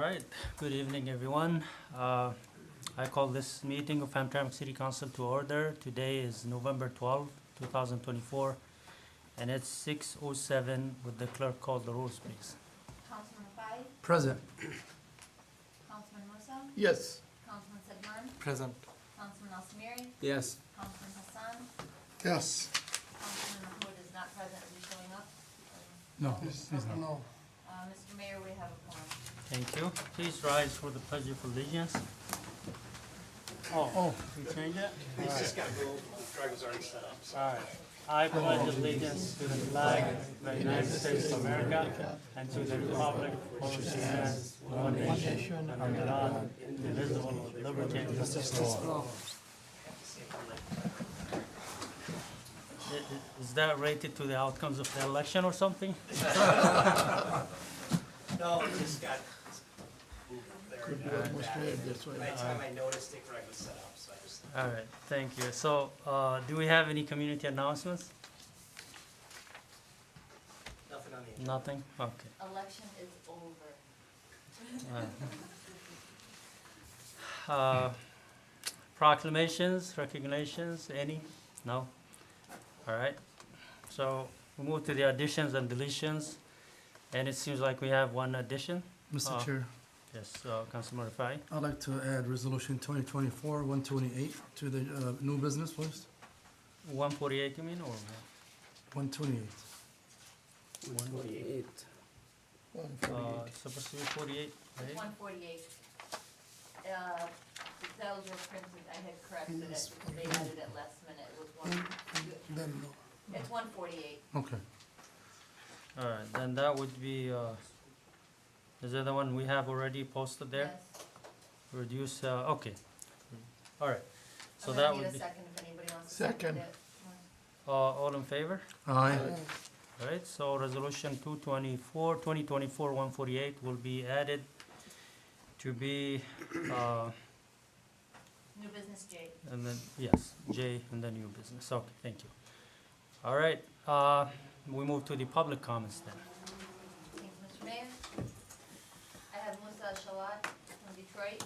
right, good evening, everyone. I call this meeting of Hamtramck City Council to order. Today is November 12, 2024, and it's 6:07. Would the clerk call the rules, please? Councilman Rafai, Present. Councilman Musa, Yes. Councilman Sedman, Present. Councilman Al-Samiri, Yes. Councilman Hassan, Yes. Councilman Mahmoud is not present, is he showing up? No. He's not. No. Mr. Mayor, we have a quorum. Thank you. Please rise for the pledge of allegiance. Oh, we change it? It's just got to go, the drug was already set up. All right. I pledge allegiance to the flag of the United States of America and to the republic for which it stands, one nation, under God, indivisible, with liberty and justice for all. Is that related to the outcomes of the election or something? No, it just got moved there. By the time I noticed it, drug was set up, so I just. All right, thank you. So, do we have any community announcements? Nothing on the agenda. Nothing? Okay. Election is over. Proclamations, recognitions, any? No? All right. So, we move to the additions and deletions, and it seems like we have one addition. Mr. Chair, Yes, Councilman Rafai. I'd like to add Resolution 2024-128 to the new business list. 148, you mean, or? 128. 128. Supposed to be 48, right? 148. Those were printed, I had corrected it, they added it last minute, it was it's 148. Okay. All right, then that would be, is that the one we have already posted there? Yes. Reduce, okay. All right, so I'm that gonna need would a be, second if anybody wants to second it. all in favor? Aye. All right, so resolution 2024-148 will be added to be, New business J. and then, yes, J and then new business, okay, thank you. All right, we move to the public comments then. Thank you, Mr. Mayor. I have Musa Shalat from Detroit.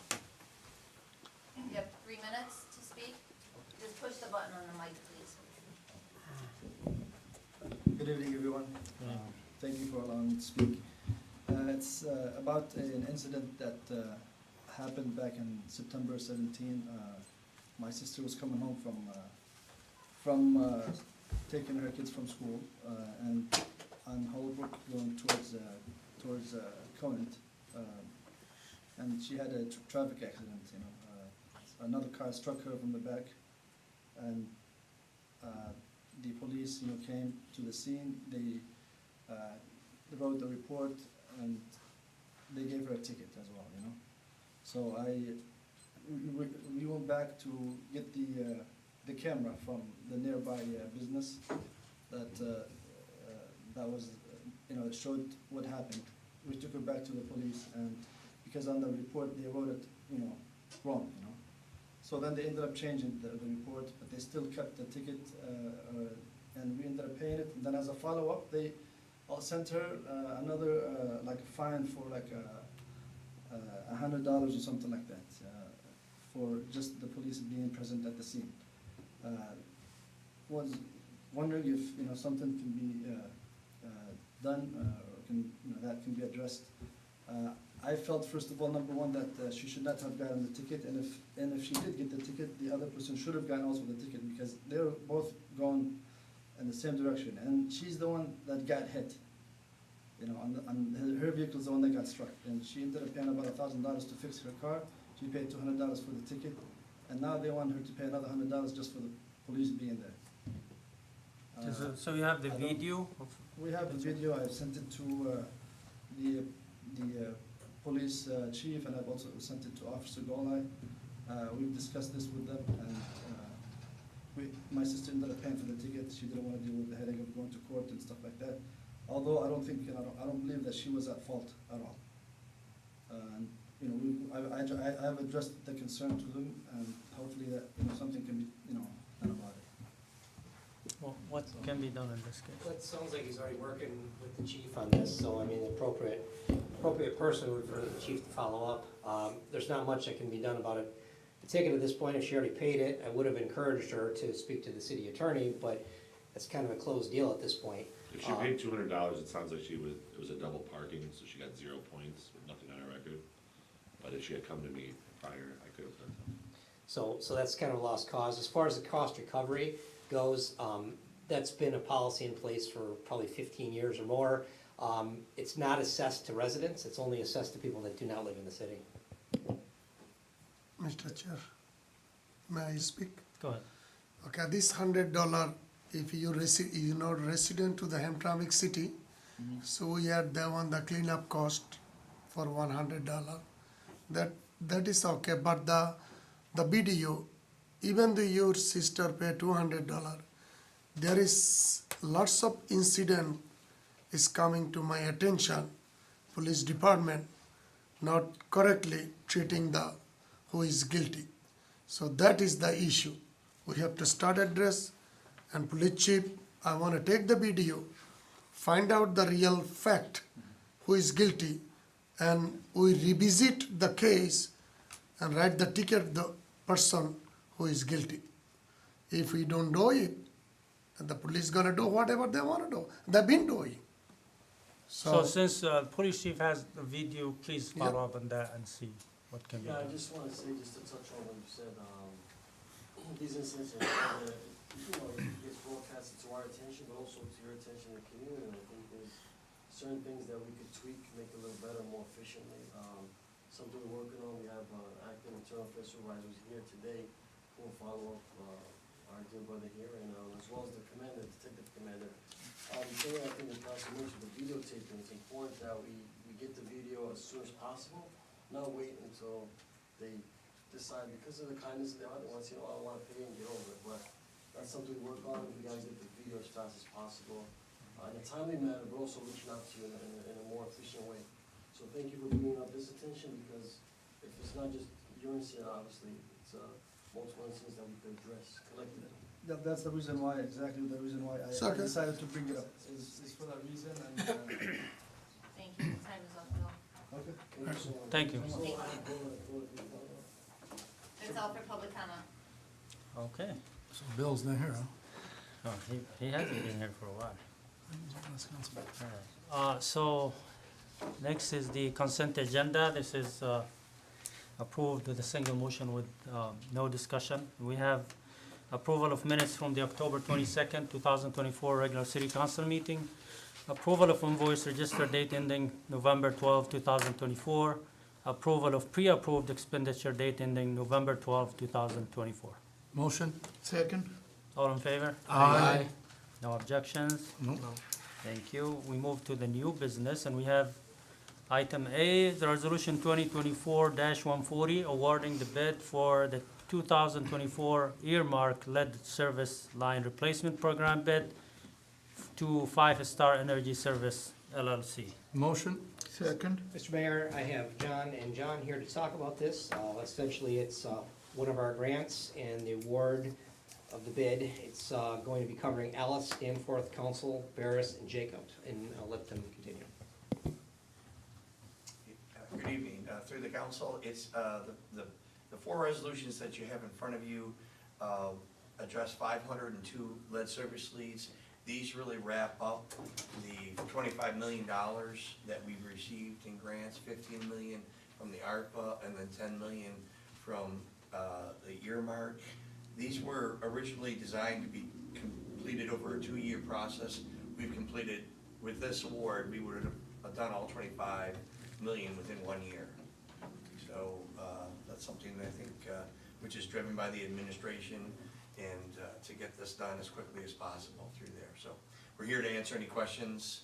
You have 3 minutes to speak. Just push the button on the mic, please. Good evening, everyone. Thank you for allowing me to speak. It's about an incident that happened back in September 17. My sister was coming home from taking her kids from school and on Holbrook going towards Conant, and she had a traffic accident. Another car struck her from the back, and the police, came to the scene. They wrote the report, and they gave her a ticket as well. So we went back to get the camera from the nearby business that was that showed what happened. We took her back to the police, and because on the report they wrote it wrong. So then they ended up changing the report, but they still kept the ticket, and we ended up paying it. And then as a follow-up, they sent her another like a fine for like $100 or something like that for just the police being present at the scene. Was wondering if something can be done or that can be addressed. I felt, first of all, number one, that she should not have gotten the ticket, and if she did get the ticket, the other person should have gotten also the ticket, because they were both going in the same direction, and she's the one that got hit. Her vehicle is the one that got struck, and she ended up paying about $1,000 to fix her car. She paid $200 for the ticket, and now they want her to pay another $100 just for the police being there. So you have the I don't- video of? We have the video. I've sent it to the police chief, and I've also sent it to Officer Golai. We've discussed this with them, and my sister ended up paying for the ticket. She didn't want to deal with the headache of going to court and stuff like that. Although I don't think, I don't believe that she was at fault at all. I have addressed the concern to them, and hopefully that something can be done about it. Well, what can be done in this case? Well, it sounds like he's already working with the chief on this, so I mean, appropriate appropriate person would for the chief to follow up. There's not much that can be done about it. The ticket at this point, if she already paid it, I would have encouraged her to speak to the city attorney, but it's kind of a closed deal at this point. If she paid $200, it sounds like it was a double parking, so she got 0 points, with nothing on her record. But if she had come to me prior, I could have done something. So that's kind of a lost cause. As far as the cost recovery goes, that's been a policy in place for probably 15 years or more. It's not assessed to residents, it's only assessed to people that do not live in the city. Mr. Chair, may I speak? Go ahead. Okay, this $100, if you you're not resident to the Hamtramck city, so we had them on the cleanup cost for $100. That is okay, but the BDO, even though your sister pay $200, there is lots of incident is coming to my attention, police department not correctly treating the who is guilty. So that is the issue. We have to start address, and police chief, I want to take the BDO, find out the real fact, who is guilty, and we revisit the case and write the ticket the person who is guilty. If we don't do it, the police gonna do whatever they want to do. They've been doing. So since police chief has the video, please follow up on that and see what can be Yeah, I done. just wanna say, just to touch on what you said, these incidents, it gets broadcasted to our attention, but also to your attention in the community, and I think there's certain things that we could tweak, make it a little better, more efficiently. Something we're working on, we have, acting internal affairs supervisor who's here today, who will follow up, our dear brother here, and, as well as the commander, detective commander. The thing I think the council mentioned, the videotaping, it's important that we get the video as soon as possible, not wait until they decide, because of the kindness of their heart, they want to say, oh, I don't want to pay and get over it, but that's something we work on, we gotta get the video as fast as possible, in a timely manner, but also reaching out to you in a more efficient way. So thank you for bringing up this attention, because if it's not just your incident, obviously, it's, multiple incidents that we could address collectively. That's the reason why, exactly the reason why I Second. decided to bring it up, is for that reason, and, Thank you, time is up, Bill. okay. Thank you so much. Thank you. That's all for public comment. Okay. So Bill's not here, huh? Oh, he hasn't been here for a while. So, next is the consent agenda. This is approved with a single motion with no discussion. We have approval of minutes from the October 22nd, 2024 regular city council meeting, approval of invoice register date ending November 12, 2024, approval of pre-approved expenditure date ending November 12, 2024. Motion? Second. All in favor? Aye. No objections? No. Thank you. We move to the new business, and we have item A, the resolution 2024-140, awarding the bid for the 2024 earmark lead service line replacement program bid to Five Star Energy Service LLC. Motion? Second. Mr. Mayor, I have John and John here to talk about this. Essentially, it's one of our grants, and the award of the bid, it's going to be covering Alice, Danforth, Council, Barris, and Jacob, and I'll let them continue. Good evening. Through the council, it's the four resolutions that you have in front of you address 502 lead service leads. These really wrap up the $25 million that we've received in grants, $15 million from the ARPA, and then $10 million from the earmark. These were originally designed to be completed over a 2-year process. We've completed, with this award, we would have done all 25 million within 1 year. So that's something that I think, which is driven by the administration, and to get this done as quickly as possible through there. So we're here to answer any questions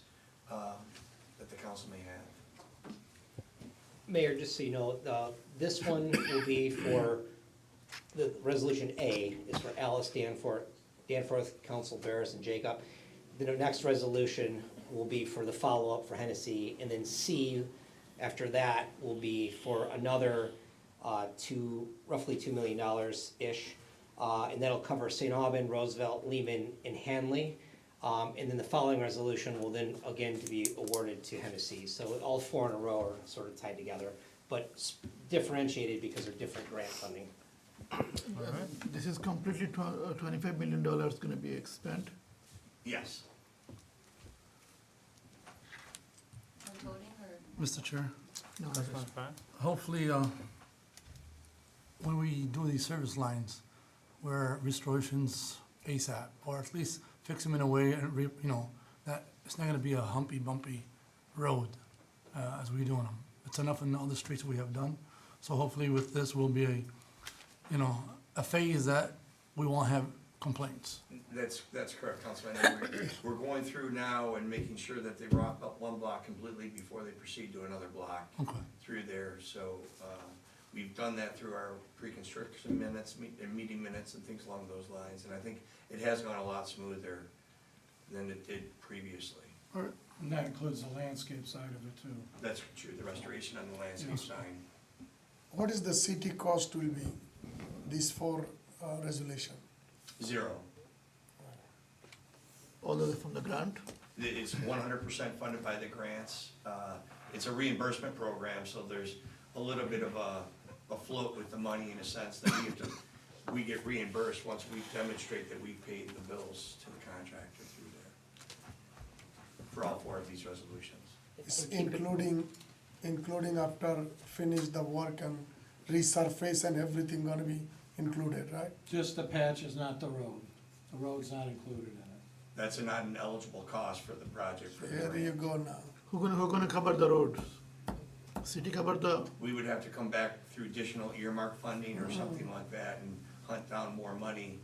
that the council may have. Mayor, just so you know, this one will be for, the resolution A is for Alice, Danforth, Council, Barris, and Jacob. The next resolution will be for the follow-up for Hennessy, and then C, after that, will be for another roughly $2 million-ish, and that'll cover St. Aubin, Roosevelt, Lehman, and Hanley. And then the following resolution will then again to be awarded to Hennessy. So all four in a row are sort of tied together, but differentiated because they're different grant funding. This is completely $25 million gonna be spent. Yes. On voting or? Mr. Chair, No, This one's fine. hopefully, when we do these service lines, where restorations ASAP, or at least fix them in a way and that it's not gonna be a humpy bumpy road, as we doing them. It's enough in all the streets we have done, so hopefully with this will be a phase that we won't have complaints. That's correct, Councilman. And we're going through now and making sure that they rock up one block completely before they proceed to another block Okay. through there. So, we've done that through our pre-construction minutes, and meeting minutes and things along those lines. And I think it has gone a lot smoother than it did previously. And that includes the landscape side of it too. That's true, the restoration on the landscape sign. What is the city cost will be, these four resolution? 0. all the way from the grant. It's 100% funded by the grants. It's a reimbursement program, so there's a little bit of a float with the money in a sense that we get reimbursed once we demonstrate that we paid the bills to the contractor through there for all four of these resolutions. It's including after finish the work and resurface and everything gonna be included, right? Just the patch is not the road. The road's not included in it. That's not an eligible cost for the project for the Here you grant. go now. Who gonna cover the roads? City cover the, We would have to come back through additional earmark funding or something like that and hunt down more money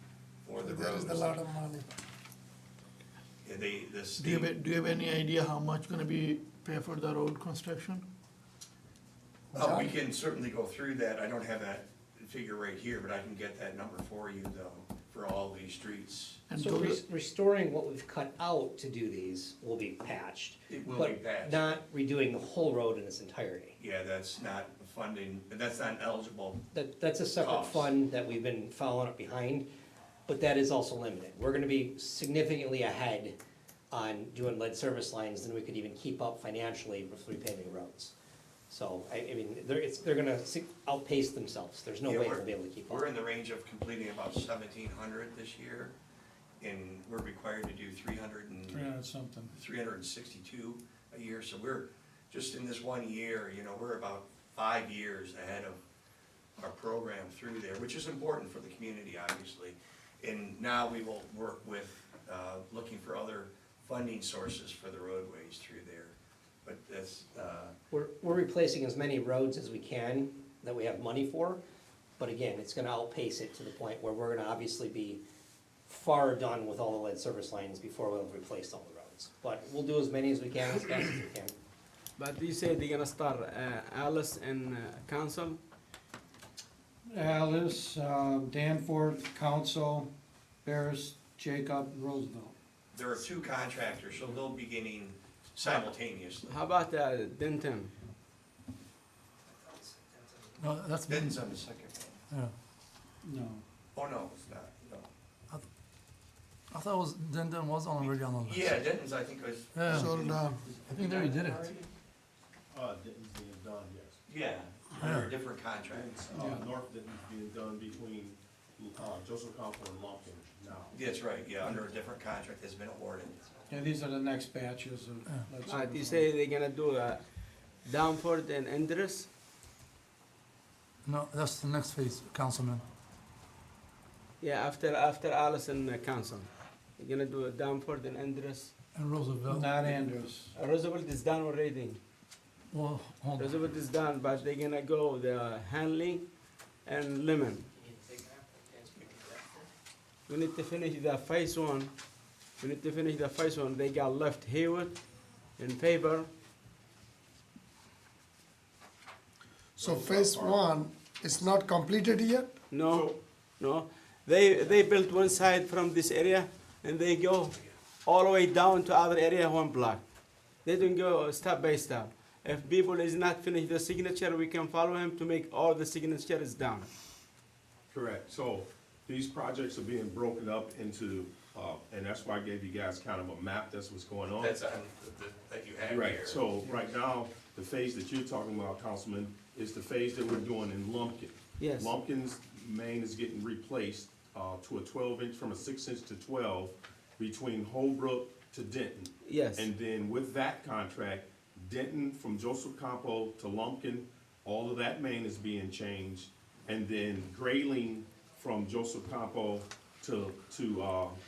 for the There roads. is a lot of money. Yeah, the do you state, have, do you have any idea how much gonna be pay for the road construction? we can certainly go through that. I don't have that figure right here, but I can get that number for you though, for all these streets. And So those- restoring what we've cut out to do these will be patched. It will be But patched. not redoing the whole road in its entirety. Yeah, that's not funding, that's not eligible. That's a separate Cost. fund that we've been following up behind, but that is also limited. We're gonna be significantly ahead on doing lead service lines than we could even keep up financially with repaving roads. So, I mean, they're gonna outpace themselves. There's no Yeah, way we'll be able to keep up. We're in the range of completing about 1,700 this year, and we're required to do 300 something. 362 a year, so we're, just in this 1 year, we're about 5 years ahead of our program through there, which is important for the community, obviously. And now we will work with, looking for other funding sources for the roadways through there. But that's, We're replacing as many roads as we can that we have money for, but again, it's gonna outpace it to the point where we're gonna obviously be far done with all the lead service lines before we'll have replaced all the roads. But we'll do as many as we can, as fast as we can. But you say they're gonna start Alice and Council? Alice, Danforth, Council, Barris, Jacob, and Roosevelt. there are 2 contractors, so they'll be beginning simultaneously. How about Denton? No, that's been, Denton's on the second one. yeah. No. Oh, no, it's not, no. I thought it was, Denton was already on the list. Yeah, Denton's, I think, was. Yeah. Sold down. I think they already did it. Denton's being done, yes. Yeah, under a different contract. North Denton's being done between, Joseph Council and Lumpkin now. That's right, yeah, under a different contract has been awarded. Yeah, these are the next batches of. lead You service say they're gonna do Danforth and Andres? No, that's the next phase, Councilman. Yeah, after Alice and Council. You're gonna do Danforth and Andres. And lines. Roosevelt. Not Andrews. Roosevelt is done already. Well, hold on. Roosevelt is done, but they're gonna go the Hanley and Lemon. We need to finish the phase 1. We need to finish the phase 1. They got left Haywood in favor. So phase one is not completed yet? No, no. They built one side from this area and they go all the way down to other area 1 block. They don't go step by step. If people is not finished the signature, we can follow him to make all the signatures down. Correct. So these projects are being broken up into And that's why I gave you guys kind of a map, that's what's going on. That's, that you have here. Right, so right now, the phase that you're talking about, Councilman, is the phase that we're doing in Lumpkin. Yes. Lumpkin's main is getting replaced, to a 12-inch, from a 6-inch to 12, between Holbrook to Denton. Yes. And then with that contract, Denton from Joseph Campo to Lumpkin, all of that main is being changed. And then Grayling from Joseph Campo to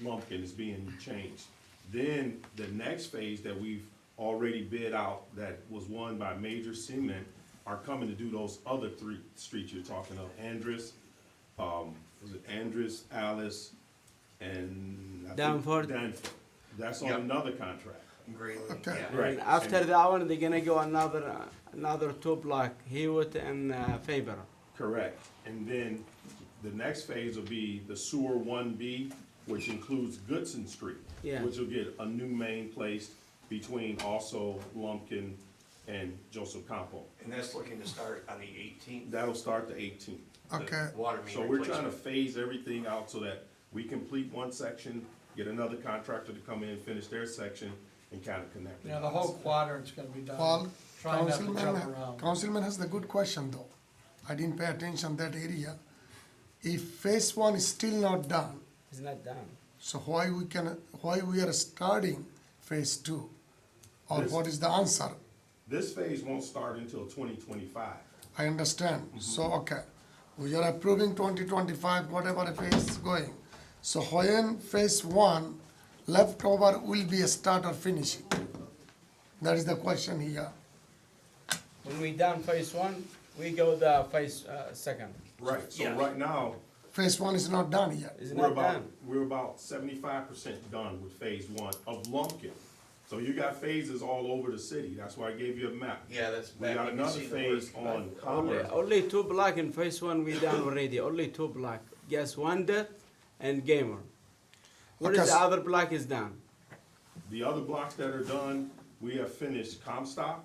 Lumpkin is being changed. Then the next phase that we've already bid out, that was won by Major Cement, are coming to do those other 3 streets you're talking of, Andrus, was it Andrus, Alice, and I think Danforth. Danforth. That's on Yep. another contract. Grayling, Okay. yeah. Right. And after that one, they're gonna go another 2 block, Hewitt and Faber. Correct. And then the next phase will be the sewer 1B, which includes Goodson Street. Yeah. Which will get a new main placed between also Lumpkin and Joseph Campo. And that's looking to start on the 18th. That'll start the 18th. Okay. Water main So we're trying to replacement. phase everything out so that we complete one section, get another contractor to come in, finish their section, and kind of connect it. You know, the whole quadrant's gonna be done. Paul, Trying not to jump Councilman, around. Councilman has the good question though. I didn't pay attention that area. If phase 1 is still not done, It's not done. so why we are starting phase 2? Or This- what is the answer? This phase won't start until 2025. I understand. So, okay, we are approving 2025, whatever phase is going. So when phase 1 leftover will be a start or finishing? That is the question here. When we done phase 1, we go the phase 2nd. Right, so right now, Phase 1 is not done yet. It's we're not done. about 75% done with phase 1 of Lumpkin. So you got phases all over the city, that's why I gave you a map. Yeah, that's. We got you can another see the phase work. on Commerce. Only 2 block in phase 1 we done already. Only 2 block. Guess Wonder and Gamer. What is Okay. the other block is done? The other blocks that are done, we have finished Comstock.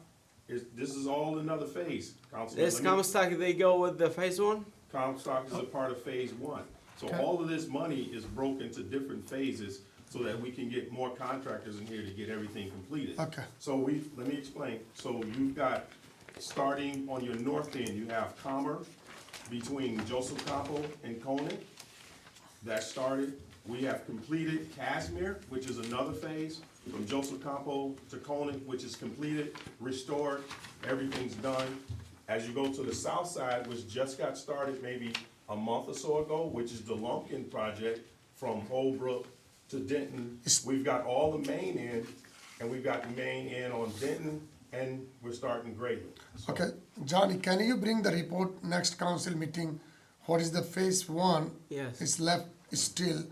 This is all another phase, Councilman. This Let me- Comstock, they go with the phase 1? Comstock is a part of phase 1. So Okay. all of this money is broken into different phases so that we can get more contractors in here to get everything completed. Okay. So let me explain. So you've got, starting on your north end, you have Commerce between Joseph Campo and Koenig. That started. We have completed Casimir, which is another phase, from Joseph Campo to Koenig, which is completed, restored, everything's done. As you go to the south side, which just got started maybe a month or so ago, which is the Lumpkin project from Holbrook to Denton. We've got all the main in, and we've got the main in on Denton, and we're starting Grayling. So- Okay, Johnny, can you bring the report next council meeting? What is the phase 1 Yes. is left still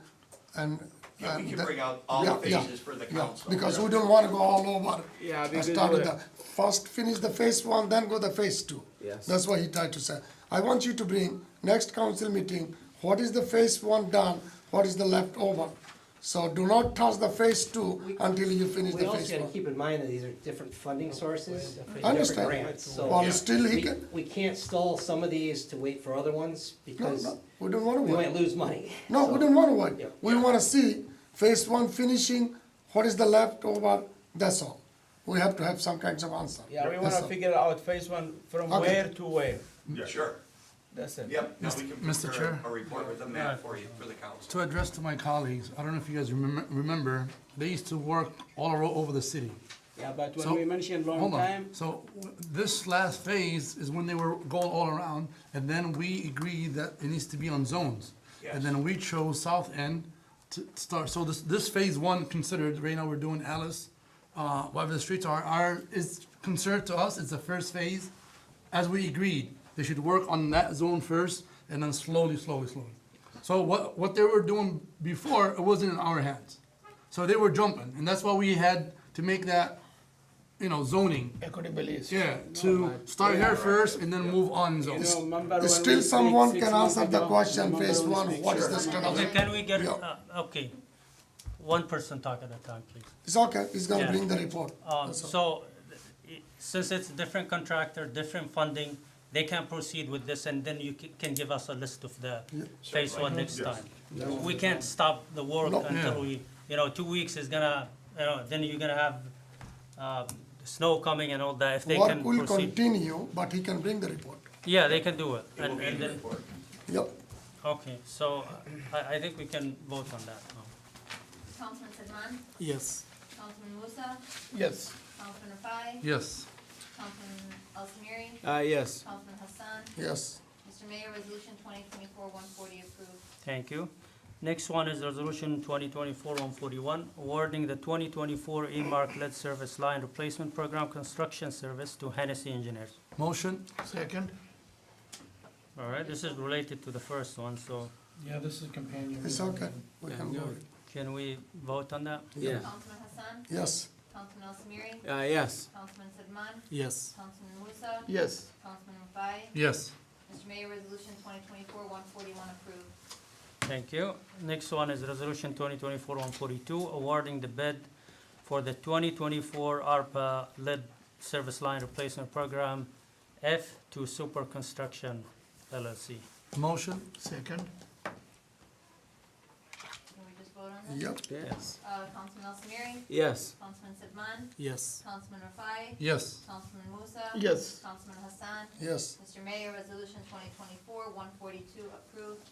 and. Yeah, we can the- bring out all the yeah, yeah, phases for the yeah, council. Because we don't wanna go all over. Yeah, I because start with we- the, first finish the phase 1, then go the phase 2. Yes. That's what he tried to say. I want you to bring next council meeting, what is the phase 1 done, what is the leftover? So do not touch the phase 2 until you finish We the also phase gotta 1. keep in mind that these are different funding sources, for I different understand. grants, so. Well, still he we- can, We can't stall some of these to wait for other ones, no, because no, we don't wanna we wait. might lose money. No, we So- don't wanna wait. Yeah. We wanna see phase 1 finishing, what is the leftover, that's all. We have to have some kinds of answer. Yeah, we That's wanna all. figure out phase 1 from Okay. where to where. Yeah. Sure, That's it. yep, now we can Mr. prepare Chair? a report with a map for you, for the council. To address to my colleagues, I don't know if you guys remember, they used to work all over the city. Yeah, but when So- we mentioned long Hold on. time, So this last phase is when they were going all around, and then we agreed that it needs to be on zones. Yes. And then we chose South End to start, so this phase 1 considered, right now we're doing Alice, whatever the streets are, is considered to us, it's the first phase. As we agreed, they should work on that zone first, and then slowly. So what they were doing before, it wasn't in our hands. So they were jumping, and that's why we had to make that, zoning. Equity beliefs. Yeah, to start here first and then move on you zones. know, remember when Still we someone speak can 6 months answer the ago? question, Remember phase when we 1, speak? what is the status? Okay, can we get, Yeah. okay, one person talk at a time, please. It's okay, he's gonna Yeah. bring the report. That's all. So, since it's different contractor, different funding, they can proceed with this, and then you can give us a list of the Yeah. phase one next Yes. time. We can't stop the work No. until Yeah. we, 2 weeks is gonna, then you're gonna have, snow coming and all that, if they Work can will proceed. continue, but he can bring the report. Yeah, they can do it, It will and be in the then, report. Yep. okay, so I think we can vote on that now. Councilman Sedman, Yes. Councilman Musa, Yes. Councilman Rafai, Yes. Councilman Al Samiri, Yes. Councilman Hassan. Yes. Mr. Mayor, resolution 2024-140 approved. Thank you. Next one is resolution 2024-141, awarding the 2024 E-Mark lead service line replacement program construction service to Hennessy Engineers. Motion? Second? All right, this is related to the first one, so Yeah, this is a companion. It's okay. We Yeah, can go go. ahead. can we vote on that? Yeah. Councilman Hassan, Yes. Councilman Al Samiri, Yes. Councilman Sedman, Yes. Councilman Musa, Yes. Councilman Rafai. Yes. Mr. Mayor, resolution 2024-141 approved. Thank you. Next one is resolution 2024-142, awarding the bid for the 2024 ARPA lead service line replacement program F to Super Construction LLC. Motion? Second? Can we just vote on this? Yep. Yes. Councilman Al Samiri, Yes. Councilman Sedman, Yes. Councilman Rafai, Yes. Councilman Musa. Yes. Councilman Hassan. Yes. Mr. Mayor, resolution 2024-142 approved.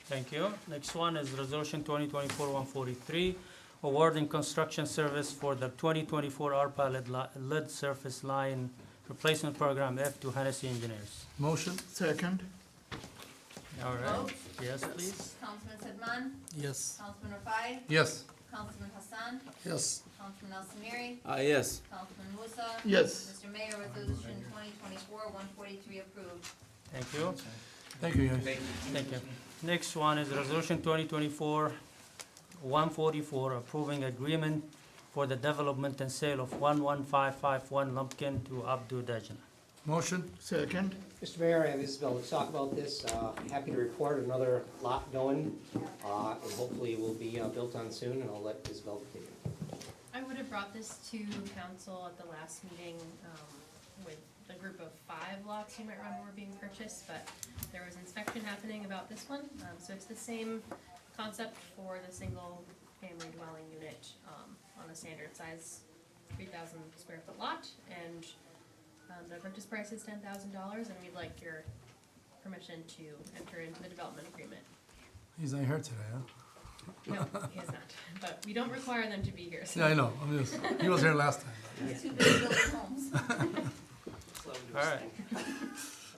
Thank you. Next one is resolution 2024-143, awarding construction service for the 2024 ARPA lead surface line replacement program F to Hennessy Engineers. Motion? Second? All right. Vote. Yes, please. Councilman Sedman, Yes. Councilman Rafai, Yes. Councilman Hassan, Yes. Councilman Al Samiri, Yes. Councilman Musa. Yes. Mr. Mayor, resolution 2024-143 approved. Thank you. Thank you, guys. Thank you. Next one is resolution 2024-144, approving agreement for the development and sale of 11551 Lumpkin to Abdu Dajna. Motion? Second? Mr. Mayor, I have Isabel to talk about this. Happy to report another lot going, and hopefully will be built on soon, and I'll let Isabel take it. I would have brought this to council at the last meeting with a group of 5 lots you might remember were being purchased, but there was inspection happening about this one. So it's the same concept for the single family dwelling unit on a standard size 3,000 square foot lot, and the purchase price is $10,000, and we'd like your permission to enter into the development agreement. He's not here today, huh? No, he is not, but we don't require them to be here, so. Yeah, I know. He was here last time. Two big building homes. All right.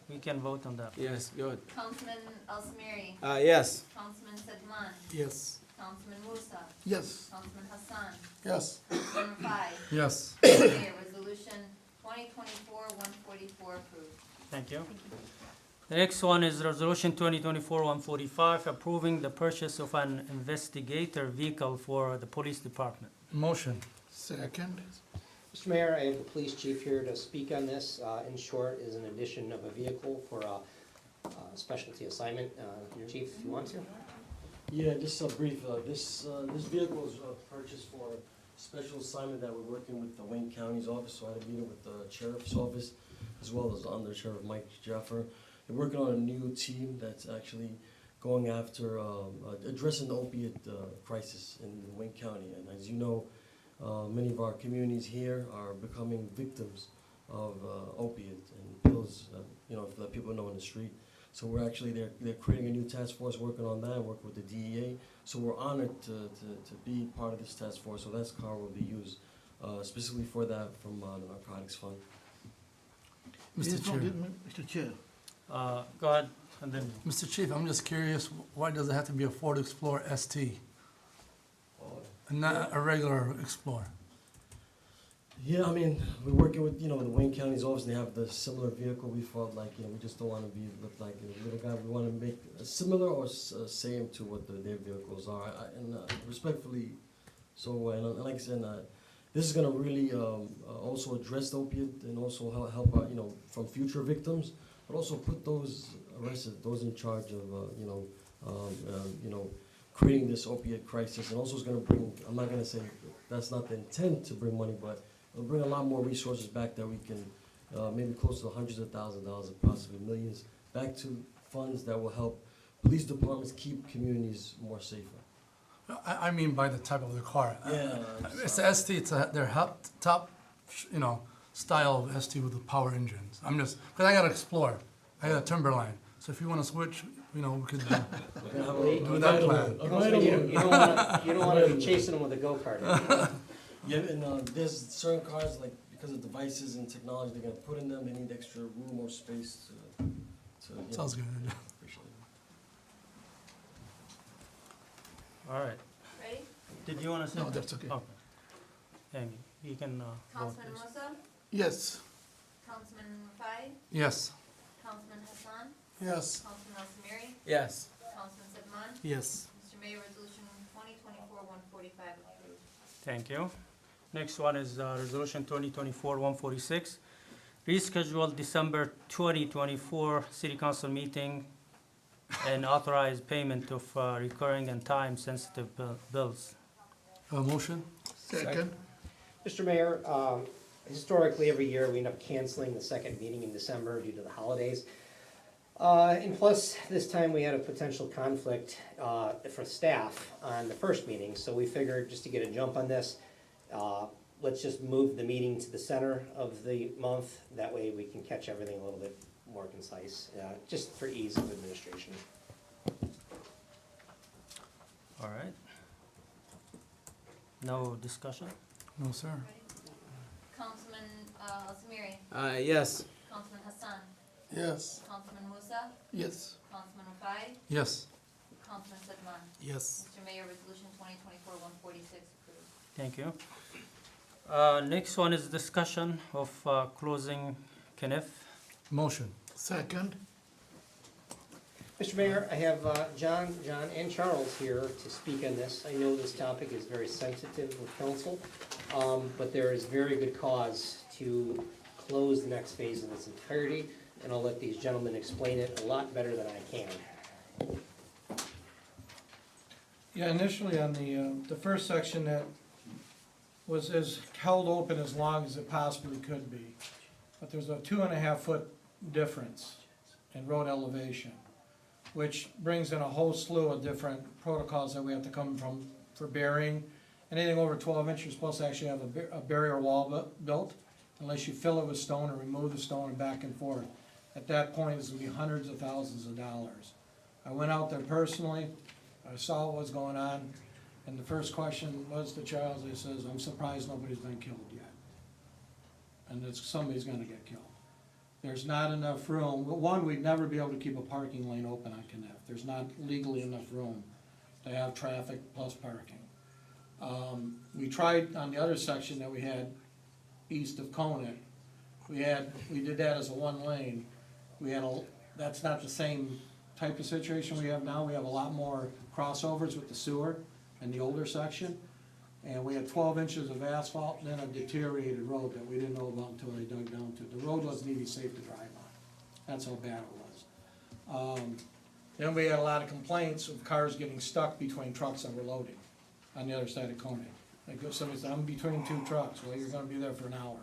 We can vote on that. Yes. Good. Councilman Al Samiri, Yes. Councilman Sedman, Yes. Councilman Musa, Yes. Councilman Hassan, Yes. Councilman Rafai. Yes. Mayor, resolution 2024-144 approved. Thank you. The next one is resolution 2024-145, approving the purchase of an investigator vehicle for the police department. Motion? Second? Mr. Mayor, I have the police chief here to speak on this. In short, is an addition of a vehicle for a specialty assignment. Chief, if you want to. Yeah, just a brief, this vehicle was purchased for a special assignment that we're working with the Wayne County's office, so I had a meeting with the sheriff's office, as well as Under Sheriff Mike Jaffer. They're working on a new team that's actually going after, addressing the opiate crisis in Wayne County. And as you know, many of our communities here are becoming victims of opiate and pills, that people know in the street. So we're actually, they're creating a new task force working on that, working with the DEA. So we're honored to be part of this task force. So that car will be used specifically for that from the Narcotics Fund. Mr. Chair. Mr. Chair. Go ahead, and then, Mr. Chief, I'm just curious, why does it have to be a Ford Explorer ST and not a regular Explorer? Yeah, I mean, we're working with, the Wayne County's office, and they have the similar look we felt like, we just don't want to look like a little guy. We want to make similar or same to what their vehicles are. Respectfully, so, and like I said, this is going to really also address the opiate and also help out, from future victims, but also put those arrested, those in charge of, creating this opiate crisis, and also is going to bring, I'm not going to say that's not the intent to bring money, but it'll bring a lot more resources back that we can maybe close to hundreds of thousands of dollars, and possibly millions, back to funds that will help police departments keep communities more safer. I mean by the type of the car. Yeah. It's a ST, it's their top, you know, style of ST with the power engines. I'm just, because I gotta explore. I got a Timberline. So if you wanna switch, you know, we could do that plan. You don't wanna be chasing them with a go-kart. Yeah, and there's certain cars, like, because of devices and technology they're gonna put in them, they need extra room or space to you know, Sounds good. appreciate it. All right. Ready? Did you want to say? No, that's okay. Okay. Amy, you can vote Councilman this. Musa, Yes. Councilman Rafai, Yes. Councilman Hassan, Yes. Councilman Al Samiri, Yes. Councilman Sedman. Yes. Mr. Mayor, resolution 2024-145 approved. Thank you. Next one is Resolution 2024-146. Reschedule December 2024 City Council meeting and authorize payment of recurring and time-sensitive bills. Motion? Second. Mr. Mayor, historically, every year we end up canceling the second meeting in December due to the holidays. And plus, this time we had a potential conflict for staff on the first meeting, so we figured just to get a jump on this, let's just move the meeting to the center of the month. That way we can catch everything a little bit more concise, just for ease of administration. All right. No discussion? No, sir. Ready? Councilman Al Samiri, Yes. Councilman Hassan, Yes. Councilman Musa, Yes. Councilman Rafai, Yes. Councilman Sedman. Yes. Mr. Mayor, resolution 2024-146 approved. Thank you. Next one is discussion of closing Kniff. Motion. Second. Mr. Mayor, I have John, and Charles here to speak on this. I know this topic is very sensitive with council, but there is very good cause to close the next phase in its entirety, and I'll let these gentlemen explain it a lot better than I can. Yeah, initially on the first section that was held open as long as it possibly could be. But there's a 2.5 foot difference in road elevation, which brings in a whole slew of different protocols that we have to come from for burying. Anything over 12 inches, you're supposed to actually have a barrier wall built, unless you fill it with stone or remove the stone and back and forth. At that point, it's gonna be hundreds of thousands of dollars. I went out there personally, I saw what was going on, and the first question was to Charles, he says, I'm surprised nobody's been killed yet. And it's, somebody's gonna get killed. There's not enough room. One, we'd never be able to keep a parking lane open on Kniff. There's not legally enough room to have traffic plus parking. We tried on the other section that we had east of Conant. We did that as a one lane. That's not the same type of situation we have now. We have a lot more crossovers with the sewer in the older section. And we had 12 inches of asphalt and then a deteriorated road that we didn't know about until they dug down to it. The road wasn't even safe to drive on. That's how bad it was. Then we had a lot of complaints of cars getting stuck between trucks that were loading on the other side of Conant. Like if somebody said, I'm between two trucks, well, you're gonna be there for an hour.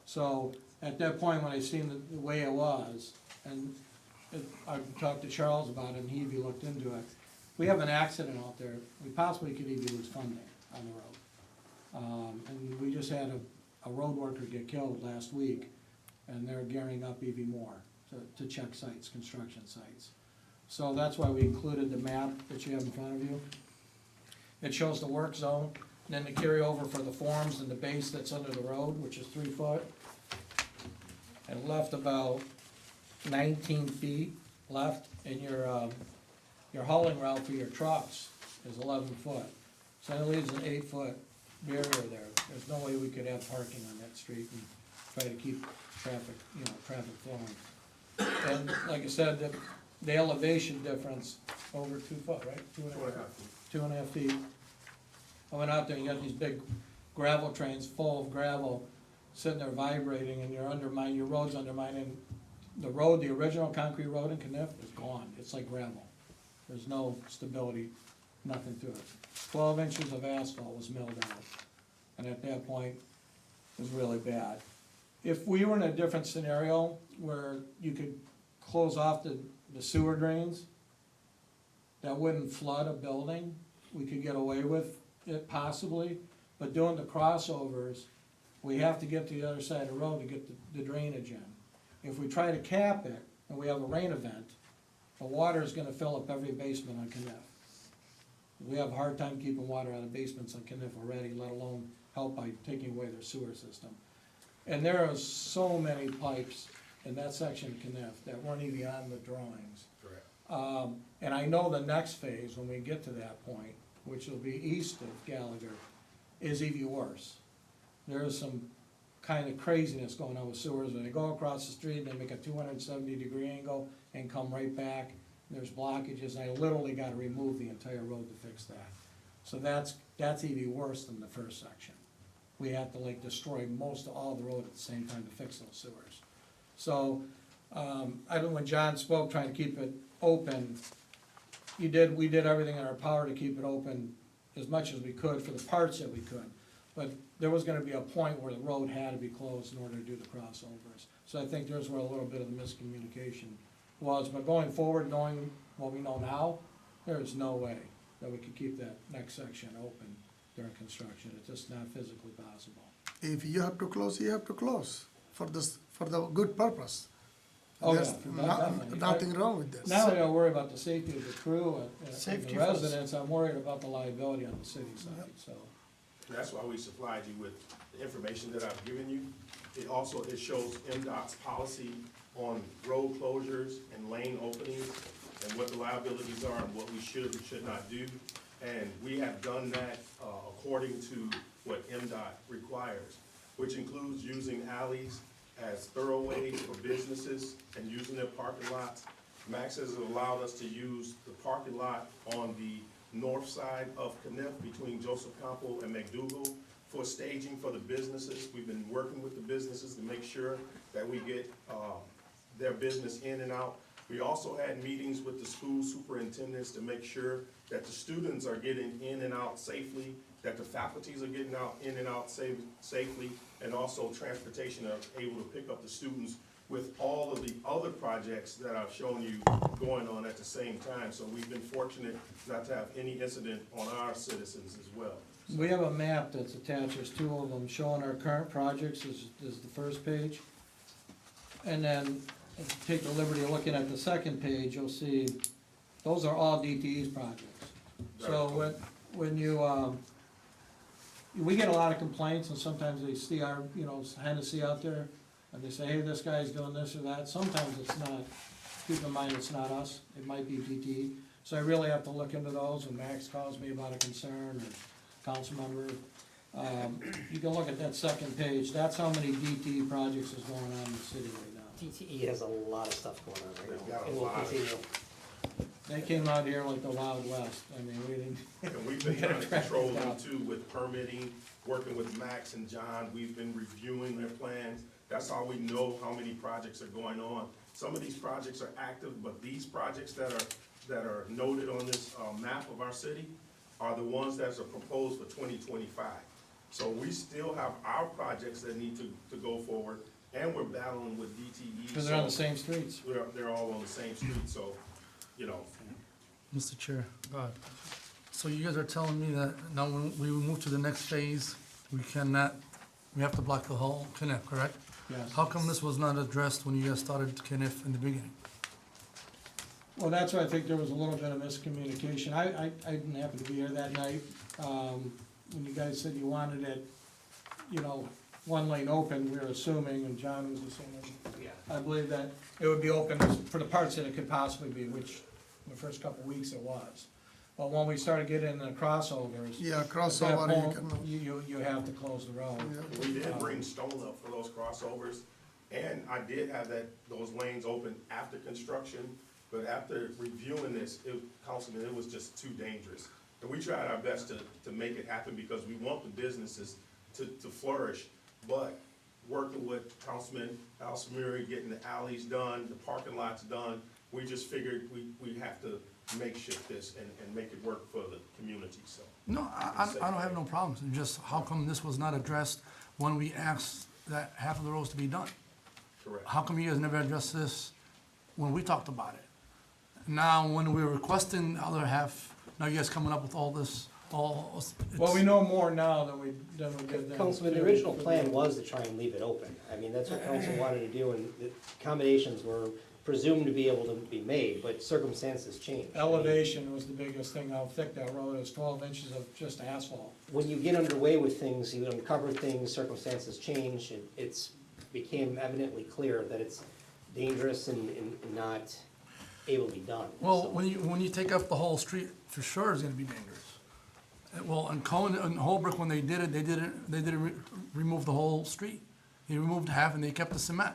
So at that point, when I seen the way it was, and I talked to Charles about it, and he even looked into it. We have an accident out there, we possibly could even lose funding on the road. And we just had a road worker get killed last week, and they're gearing up even more to check sites, construction sites. So that's why we included the map that you have in front of you. It shows the work zone, and then the carryover for the forms and the base that's under the road, which is 3 foot. And left about 19 feet left, and your hauling route for your trucks is 11 foot. So that leaves an 8 foot barrier there. There's no way we could have parking on that street and try to keep traffic flowing. And like I said, the elevation difference over 2 foot, right? 2.5 feet. I went out there and you got these big gravel trains full of gravel sitting there vibrating, and your road's undermining. The road, the original concrete road in Kniff is gone. It's like gravel. There's no stability, nothing to it. 12 inches of asphalt was milled out. And at that point, it was really bad. if we were in a different scenario where you could close off the sewer drains, that wouldn't flood a building, we could get away with it possibly, but doing the crossovers, we have to get to the other side of the road to get the drainage in. If we try to cap it, and we have a rain event, the water is gonna fill up every basement on Caniff. We have a hard time keeping water out of basements on Caniff already, let alone help by taking away their sewer system. And there are so many pipes in that section of Caniff that weren't even on the drawings. Correct. And I know the next phase, when we get to that point, which will be east of Gallagher, is even worse. There is some kind of craziness going on with sewers, when they go across the street, they make a 270-degree angle and come right back, there's blockages, and I literally gotta remove the entire road to fix that. So that's even worse than the first section. We have to like destroy most of all the road at the same time to fix those sewers. So, I don't know, when John spoke, trying to keep it open, we did everything in our power to keep it open as much as we could for the parts that we could. But there was gonna be a point where the road had to be closed in order to do the crossovers. So I think there's where a little bit of the miscommunication was, but going forward, knowing what we know now, there is no way that we could keep that next section open during construction. It's just not physically possible. If you have to close, you have to close for the good purpose. Oh, There's yeah, definitely. nothing wrong with this. Now I gotta worry about the safety of the crew and Safety the first. residents, I'm worried about the liability on the city side, so. That's why we supplied you with the information that I've given you. It shows MDOT's policy on road closures and lane openings and what the liabilities are and what we should and should not do. And we have done that according to what MDOT requires, which includes using alleys as thoroughways for businesses and using their parking lots. Max has allowed us to use the parking lot on the north side of Caniff between Joseph Campo and McDougal for staging for the businesses. We've been working with the businesses to make sure that we get their business in and out. We also had meetings with the school superintendents to make sure that the students are getting in and out safely, that the faculties are getting in and out safely, and also transportation are able to pick up the students with all of the other projects that I've shown you going on at the same time. So we've been fortunate not to have any incident on our citizens as well. We have a map that's attached, there's two of them, showing our current projects, is the first page. And then, if you take the liberty of looking at the second page, you'll see, those are all DTE's projects. So when you, we get a lot of complaints, and sometimes they see our, Hennessy out there, and they say, hey, this guy's doing this or that. Sometimes it's not, keep in mind, it's not us, it might be DTE. So I really have to look into those, when Max calls me about a concern, or council member. You can look at that second page, that's how many DTE projects is going on in the city right now. DTE has a lot of stuff going on right They've now, got a and will lot of- continue. They came out here like the Wild West, I mean, we didn't. And we've been trying to control them too with permitting, working with Max and John. We've been reviewing their plans. That's how we know how many projects are going on. Some of these projects are active, but these projects that are noted on this map of our city are the ones that are proposed for 2025. So we still have our projects that need to go forward, and we're battling with DTE. Because they're on the same streets. They're all on the same street, so, Mr. Chair, Go ahead. so you guys are telling me that now when we move to the next phase, we have to block the whole Caniff, correct? Yes. How come this was not addressed when you guys started Caniff in the beginning? Well, that's why I think there was a little bit of miscommunication. I didn't happen to be here that night, when you guys said you wanted it, one lane open, we were assuming, and John was assuming. Yeah. I believe that it would be open for the parts that it could possibly be, which the first couple of weeks it was. But when we started getting into the crossovers. Yeah, at that crossover, you point, can, You have to close the road. we did bring stone up for those crossovers, and I did have those lanes open after construction, but after reviewing this, Councilman, it was just too dangerous. And we tried our best to make it happen because we want the businesses to flourish, but working with Councilman Al Samiri, getting the alleys done, the parking lots done, we just figured we have to makeshift this and make it work for the community, so. No, I don't have no problems, it's just how come this was not addressed when we asked that half of the road's to be done. Correct. How come you guys never addressed this when we talked about it? Now, when we were requesting the other half, now you guys coming up with all this, Well, we know more now than we did then. Councilman, the original plan was to try and leave it open. I mean, that's what council wanted to do, and the accommodations were presumed to be able to be made, but circumstances changed. Elevation was the biggest thing, how thick that road is, 12 inches of just asphalt. When you get underway with things, you uncover things, circumstances change, and it's became evidently clear that it's dangerous and not able to be done. Well, So- when you take up the whole street, for sure it's gonna be dangerous. Well, in Cohen and Holbrook, when they didn't remove the whole street. They removed half and they kept the cement,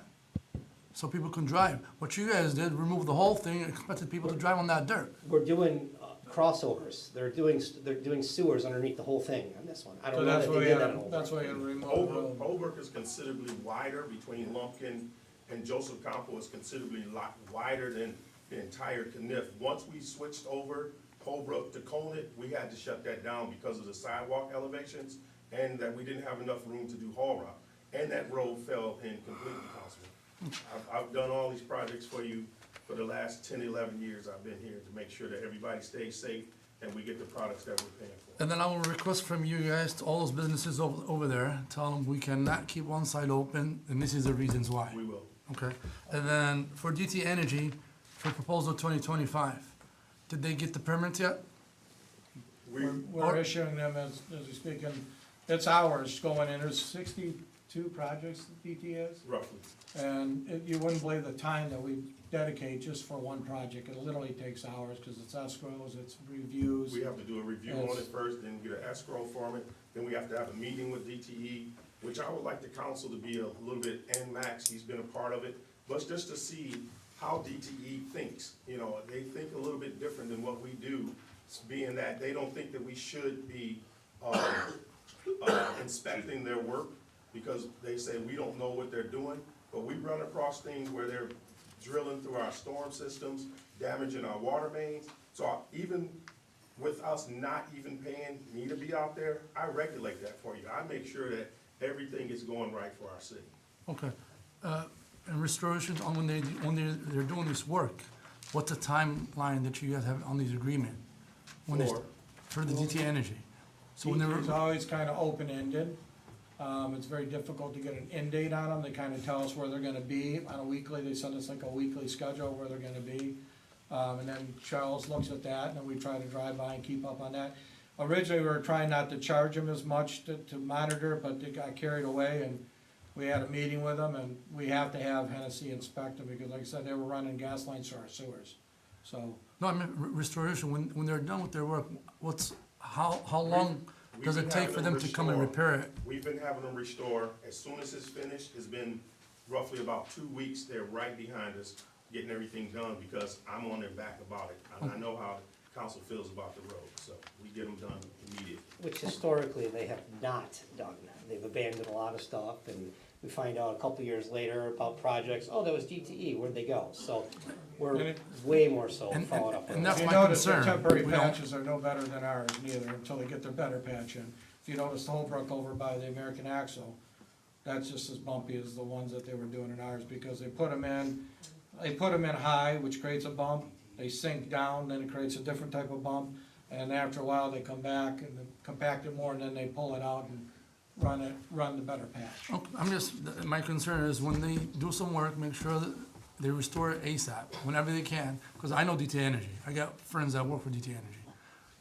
so people can drive. What you guys did, remove the whole thing and expected people to drive on that dirt. We're doing crossovers. They're doing sewers underneath the whole thing on this one. I So don't know that's that why they you did that had, in that's Holbrook. why you had to remove the road. Holbrook is considerably wider between Lumpkin and Joseph Campo is considerably wider than the entire Kniff. Once we switched over Holbrook to Conant, we had to shut that down because of the sidewalk elevations and that we didn't have enough room to do haul rock. And that road fell in completely, Councilman. I've done all these projects for you for the last 10, 11 years I've been here to make sure that everybody stays safe and we get the products that we're paying for. And then I will request from you guys, to all those businesses over there, tell them we cannot keep one side open, and this is the reasons why. We will. Okay, and then for DT Energy, for proposal 2025, did they get the permits yet? We're issuing them as we speak, and it's ours going in, there's 62 projects that DT has. Roughly. And you wouldn't believe the time that we dedicate just for one project. It literally takes hours, because it's escrows, it's reviews. We have to do a review on it first, then get an escrow from it, then we have to have a meeting with DTE, which I would like the council to be a little bit, and Max, he's been a part of it, but just to see how DTE thinks. You know, they think a little bit different than what we do, being that they don't think that we should be inspecting their work, because they say we don't know what they're doing, but we run across things where they're drilling through our storm systems, damaging our water mains. So even with us not even paying me to be out there, I regulate that for you. I make sure that everything is going right for our city. Okay, and restorations on when they're doing this work, what's the timeline that you guys have on these agreement? When they- For? For the DT Energy. So when they It's were, always kind of open-ended. It's very difficult to get an end date on them. They kind of tell us where they're gonna be on a weekly, they send us like a weekly schedule where they're gonna be. And then Charles looks at that, and then we try to drive by and keep up on that. Originally, we were trying not to charge them as much to monitor, but they got carried away, and we had a meeting with them, and we have to have Hennessy inspect them, because like I said, they were running gas lines to our sewers. So, no, I meant restoration, when they're done with their work, how long does it take for them to come and repair it? We've been having them restore. As soon as it's finished, it's been roughly about 2 weeks. They're right behind us, getting everything done, because I'm on their back about it. And I know how the council feels about the road, so we get them done immediately. Which historically, they have not done. They've abandoned a lot of stuff, and we find out a couple years later about projects, oh, that was DTE, where'd they go? So we're way more so And- following up. and on that's if that. you my notice, the concern. temporary We don't- patches are no better than ours neither, until they get their better patch in. If you notice Holbrook over by the American Axle, that's just as bumpy as the ones that they were doing in ours, because they put them in high, which creates a bump, they sink down, then it creates a different type of bump, and after a while, they come back and they compact it more, and then they pull it out and run the better patch. Okay, I'm just, my concern is when they do some work, make sure that they restore it ASAP, whenever they can, because I know DT Energy, I got friends that work for DT Energy.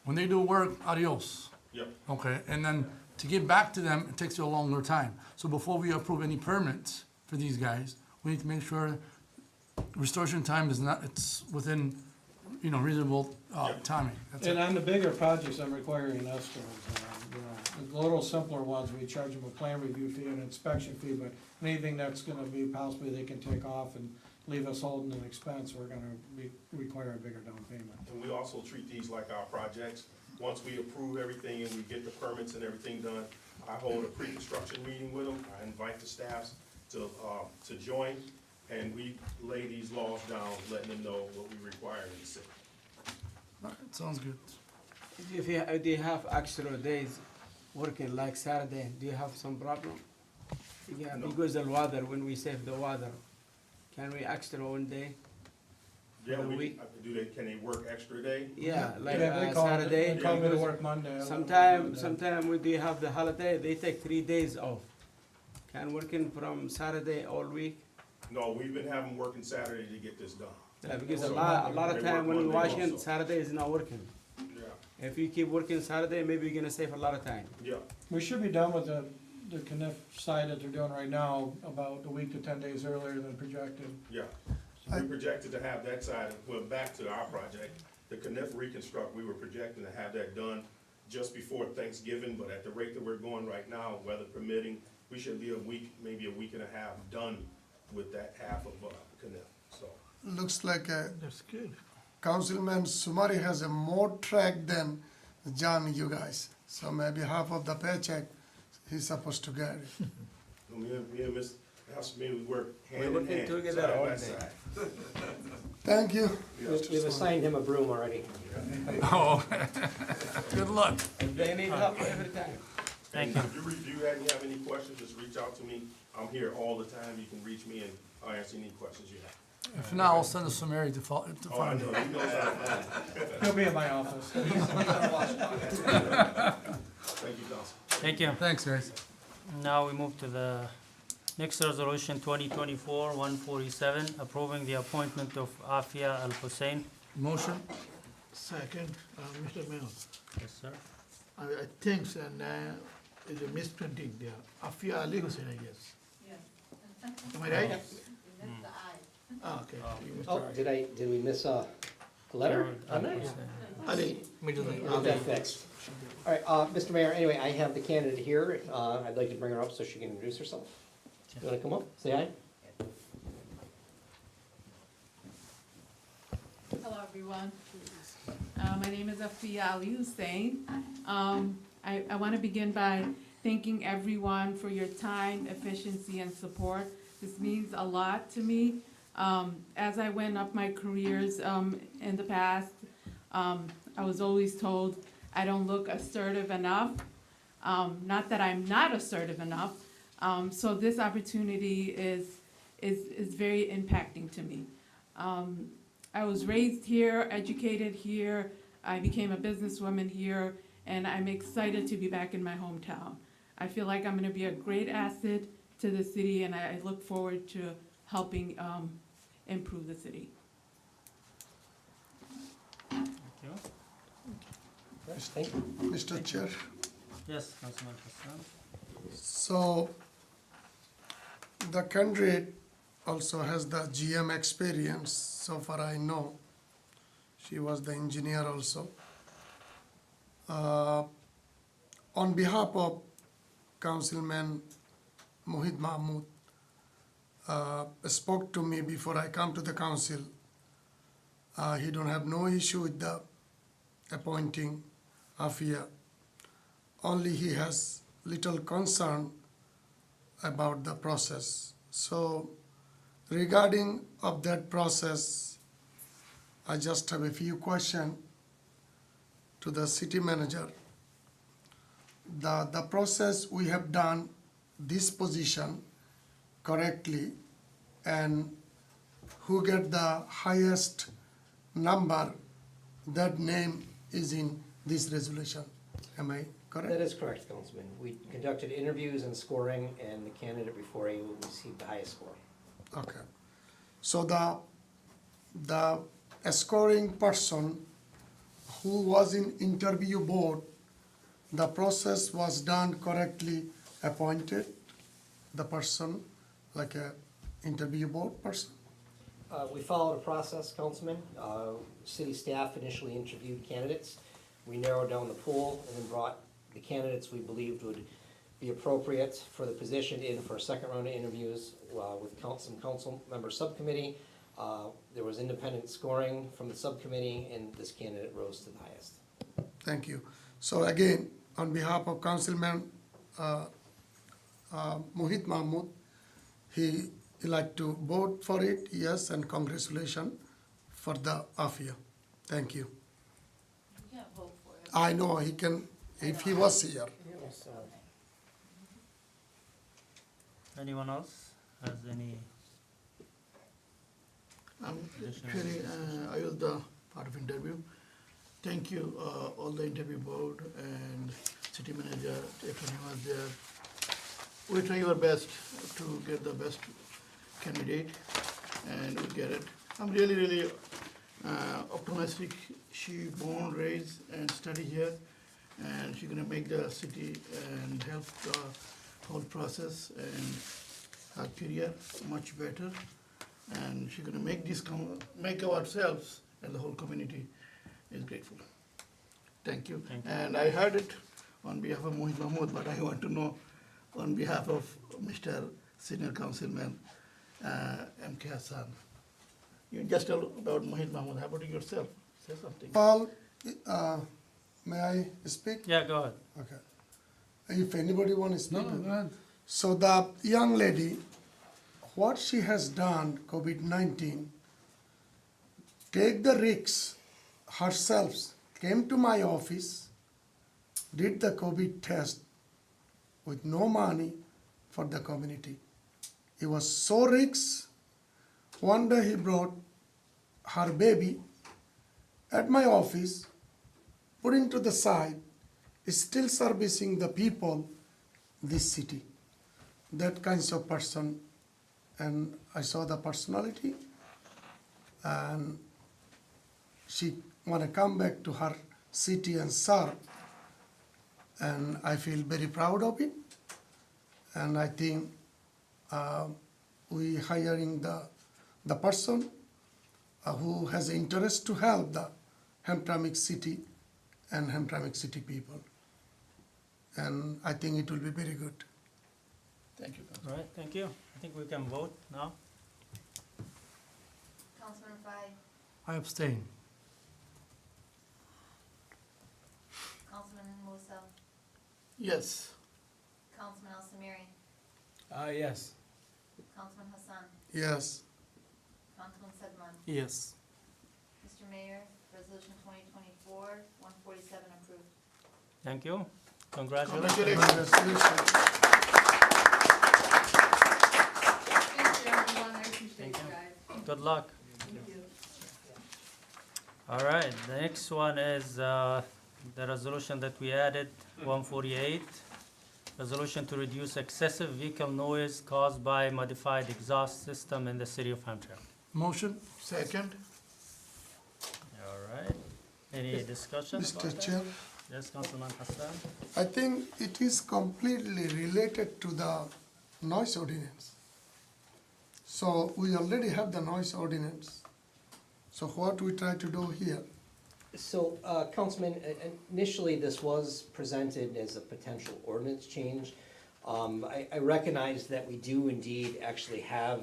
When they do work, adios. Yep. Okay, and then to get back to them, it takes you a longer time. So before we approve any permits for these guys, we need to make sure restoration time is not, it's within, reasonable, timing. That's And it. on the bigger projects, I'm requiring escrows, the little simpler ones, we charge them a plan review fee and an inspection fee, but anything that's gonna be possibly they can take off and leave us holding an expense, we're gonna require a bigger down payment. And we also treat these like our projects. Once we approve everything and we get the permits and everything done, I hold a pre-construction meeting with them. I invite the staffs to join, and we lay these laws down, letting them know what we require in the city. All right, sounds good. Do you have extra days working like Saturday? Do you have some problem? Yeah, No. because the water, when we save the water, can we extra 1 day? Yeah, The we, week? can they work extra day? Yeah, like Yeah, they call me- Saturday. They call me to because work Monday. I work Sometime Monday. when they have the holiday, they take 3 days off. Can working from Saturday all week? No, we've been having working Saturday to get this done. Yeah, because So, a lot they of time work when we Monday washing, also. Saturday is not working. Yeah, If you keep working Saturday, maybe you're gonna save a lot of time. yeah. We should be done with the Caniff side that they're doing right now about a week to 10 days earlier than projected. Yeah, so we projected to have that side, well, back to our project, the Caniff Reconstruct, we were projecting to have that done just before Thanksgiving, but at the rate that we're going right now, weather permitting, we should be a week, maybe a week and a half done with that half of, Caniff, so. Looks like That's good. Councilman Sumari has a more track than John, you guys. So maybe half of the paycheck he's supposed to get. Me and Ms. Houseman, we work We're hand in working hand, together side all by day. side. Thank you. We've assigned him a broom already. Oh, good luck. If they need help every time. Thank And if you review that and you have any questions, just reach out to me. I'm here all the time. You can reach me and I'll answer any questions you have. If not, I'll send a summary to Oh, I find know, you. he knows how to find it. He'll be in my office. Thank you, Council. Thank you. Thanks, guys. Now we move to the next resolution, 2024-147, approving the appointment of Afia Al Hussein. Motion? Second, Mr. Mayor, Yes, sir. I think, and it's a misprinting there. Afia Ali Hussein, I guess. Am I right? Ah, okay. You missed Oh, it right. did we miss a letter on that? Ali, middle name. We'll get that fixed. All right, Mr. Mayor, anyway, I have the candidate here. I'd like to bring her up so she can introduce herself. You wanna come up, say hi? Hello, everyone. My name is Afia Ali Hussein. I want to begin by thanking everyone for your time, efficiency, and support. This means a lot to me. As I went up my careers in the past, I was always told I don't look assertive enough. Not that I'm not assertive enough. So this opportunity is very impacting to me. I was raised here, educated here, I became a businesswoman here, and I'm excited to be back in my hometown. I feel like I'm gonna be a great asset to the city, and I look forward to helping improve the city. Thank you. Thank you. Mr. Chair, Yes, Councilman Hassan. so the candidate also has the GM experience, so far I know. She was the engineer also. On behalf of Councilman Mohit Mahmood, spoke to me before I come to the council. He don't have no issue with the appointing Afia. Only he has little concern about the process. So regarding of that process, I just have a few questions to the city manager. The process we have done this position correctly, and who get the highest number, that name is in this resolution. Am I correct? That is correct, Councilman. We conducted interviews and scoring, and the candidate before you received the highest score. Okay. So the scoring person who was in interview board, the process was done correctly, appointed the person like a interview board person? We followed a process, Councilman. City staff initially interviewed candidates. We narrowed down the pool and then brought the candidates we believed would be appropriate for the position in for a second round of interviews with some council member subcommittee. There was independent scoring from the subcommittee, and this candidate rose to the highest. Thank you. So again, on behalf of Councilman Mohit Mahmood, he like to vote for it, yes, and congratulations for the Afia. Thank you. You can't vote for it. I know he can, if he was here. Anyone else has any? Actually, I was the part of interview. Thank you, all the interview board and city manager, attorney was there. We try our best to get the best candidate and we get it. I'm really optimistic. She born, raised and study here and she's gonna make the city and help the whole process and her career much better. And she's gonna make this make ourselves and the whole community is grateful. Thank you. Thank you. And I heard it on behalf of Mohit Mahmood, but I want to know on behalf of Mr. Senior Councilman M.K. Hassan. You just tell about Mohit Mahmood. How about yourself? Say something. Well, may I speak? Yeah, go ahead. Okay. If anybody want to speak. No, go ahead. So the young lady, what she has done, COVID-19, take the risks herself, came to my office, did the COVID test with no money for the community. It was so risky. One day he brought her baby at my office, putting to the side, is still servicing the people, this city. That kinds of person, and I saw the personality, and she want to come back to her city and serve, and I feel very proud of it, and I think we hiring the person who has interest to help the Hamtramck city and Hamtramck city people, and I think it will be very good. Thank you. All right, thank you. I think we can vote now. Councilman Fai, I abstain. Councilman Musa, Yes. Councilman Al Samiri, Yes. Councilman Hassan, Yes. Councilman Sedman. Yes. Mr. Mayor, Resolution 2024-147 approved. Thank you. Congratulations. Congratulations. Thank you, everyone, I appreciate Thank you you. guys. Good luck. Thank you. All right, the next one is the resolution that we added, 148. Resolution to reduce excessive vehicle noise caused by modified exhaust system in the city of Hamtramck. Motion? Second. All right. Any discussion about Mr. that? Chair, Yes, Councilman Hassan. I think it is completely related to the noise ordinance. So we already have the noise ordinance. So what we try to do here? So, Councilman, initially, this was presented as a potential ordinance change. I recognize that we do indeed actually have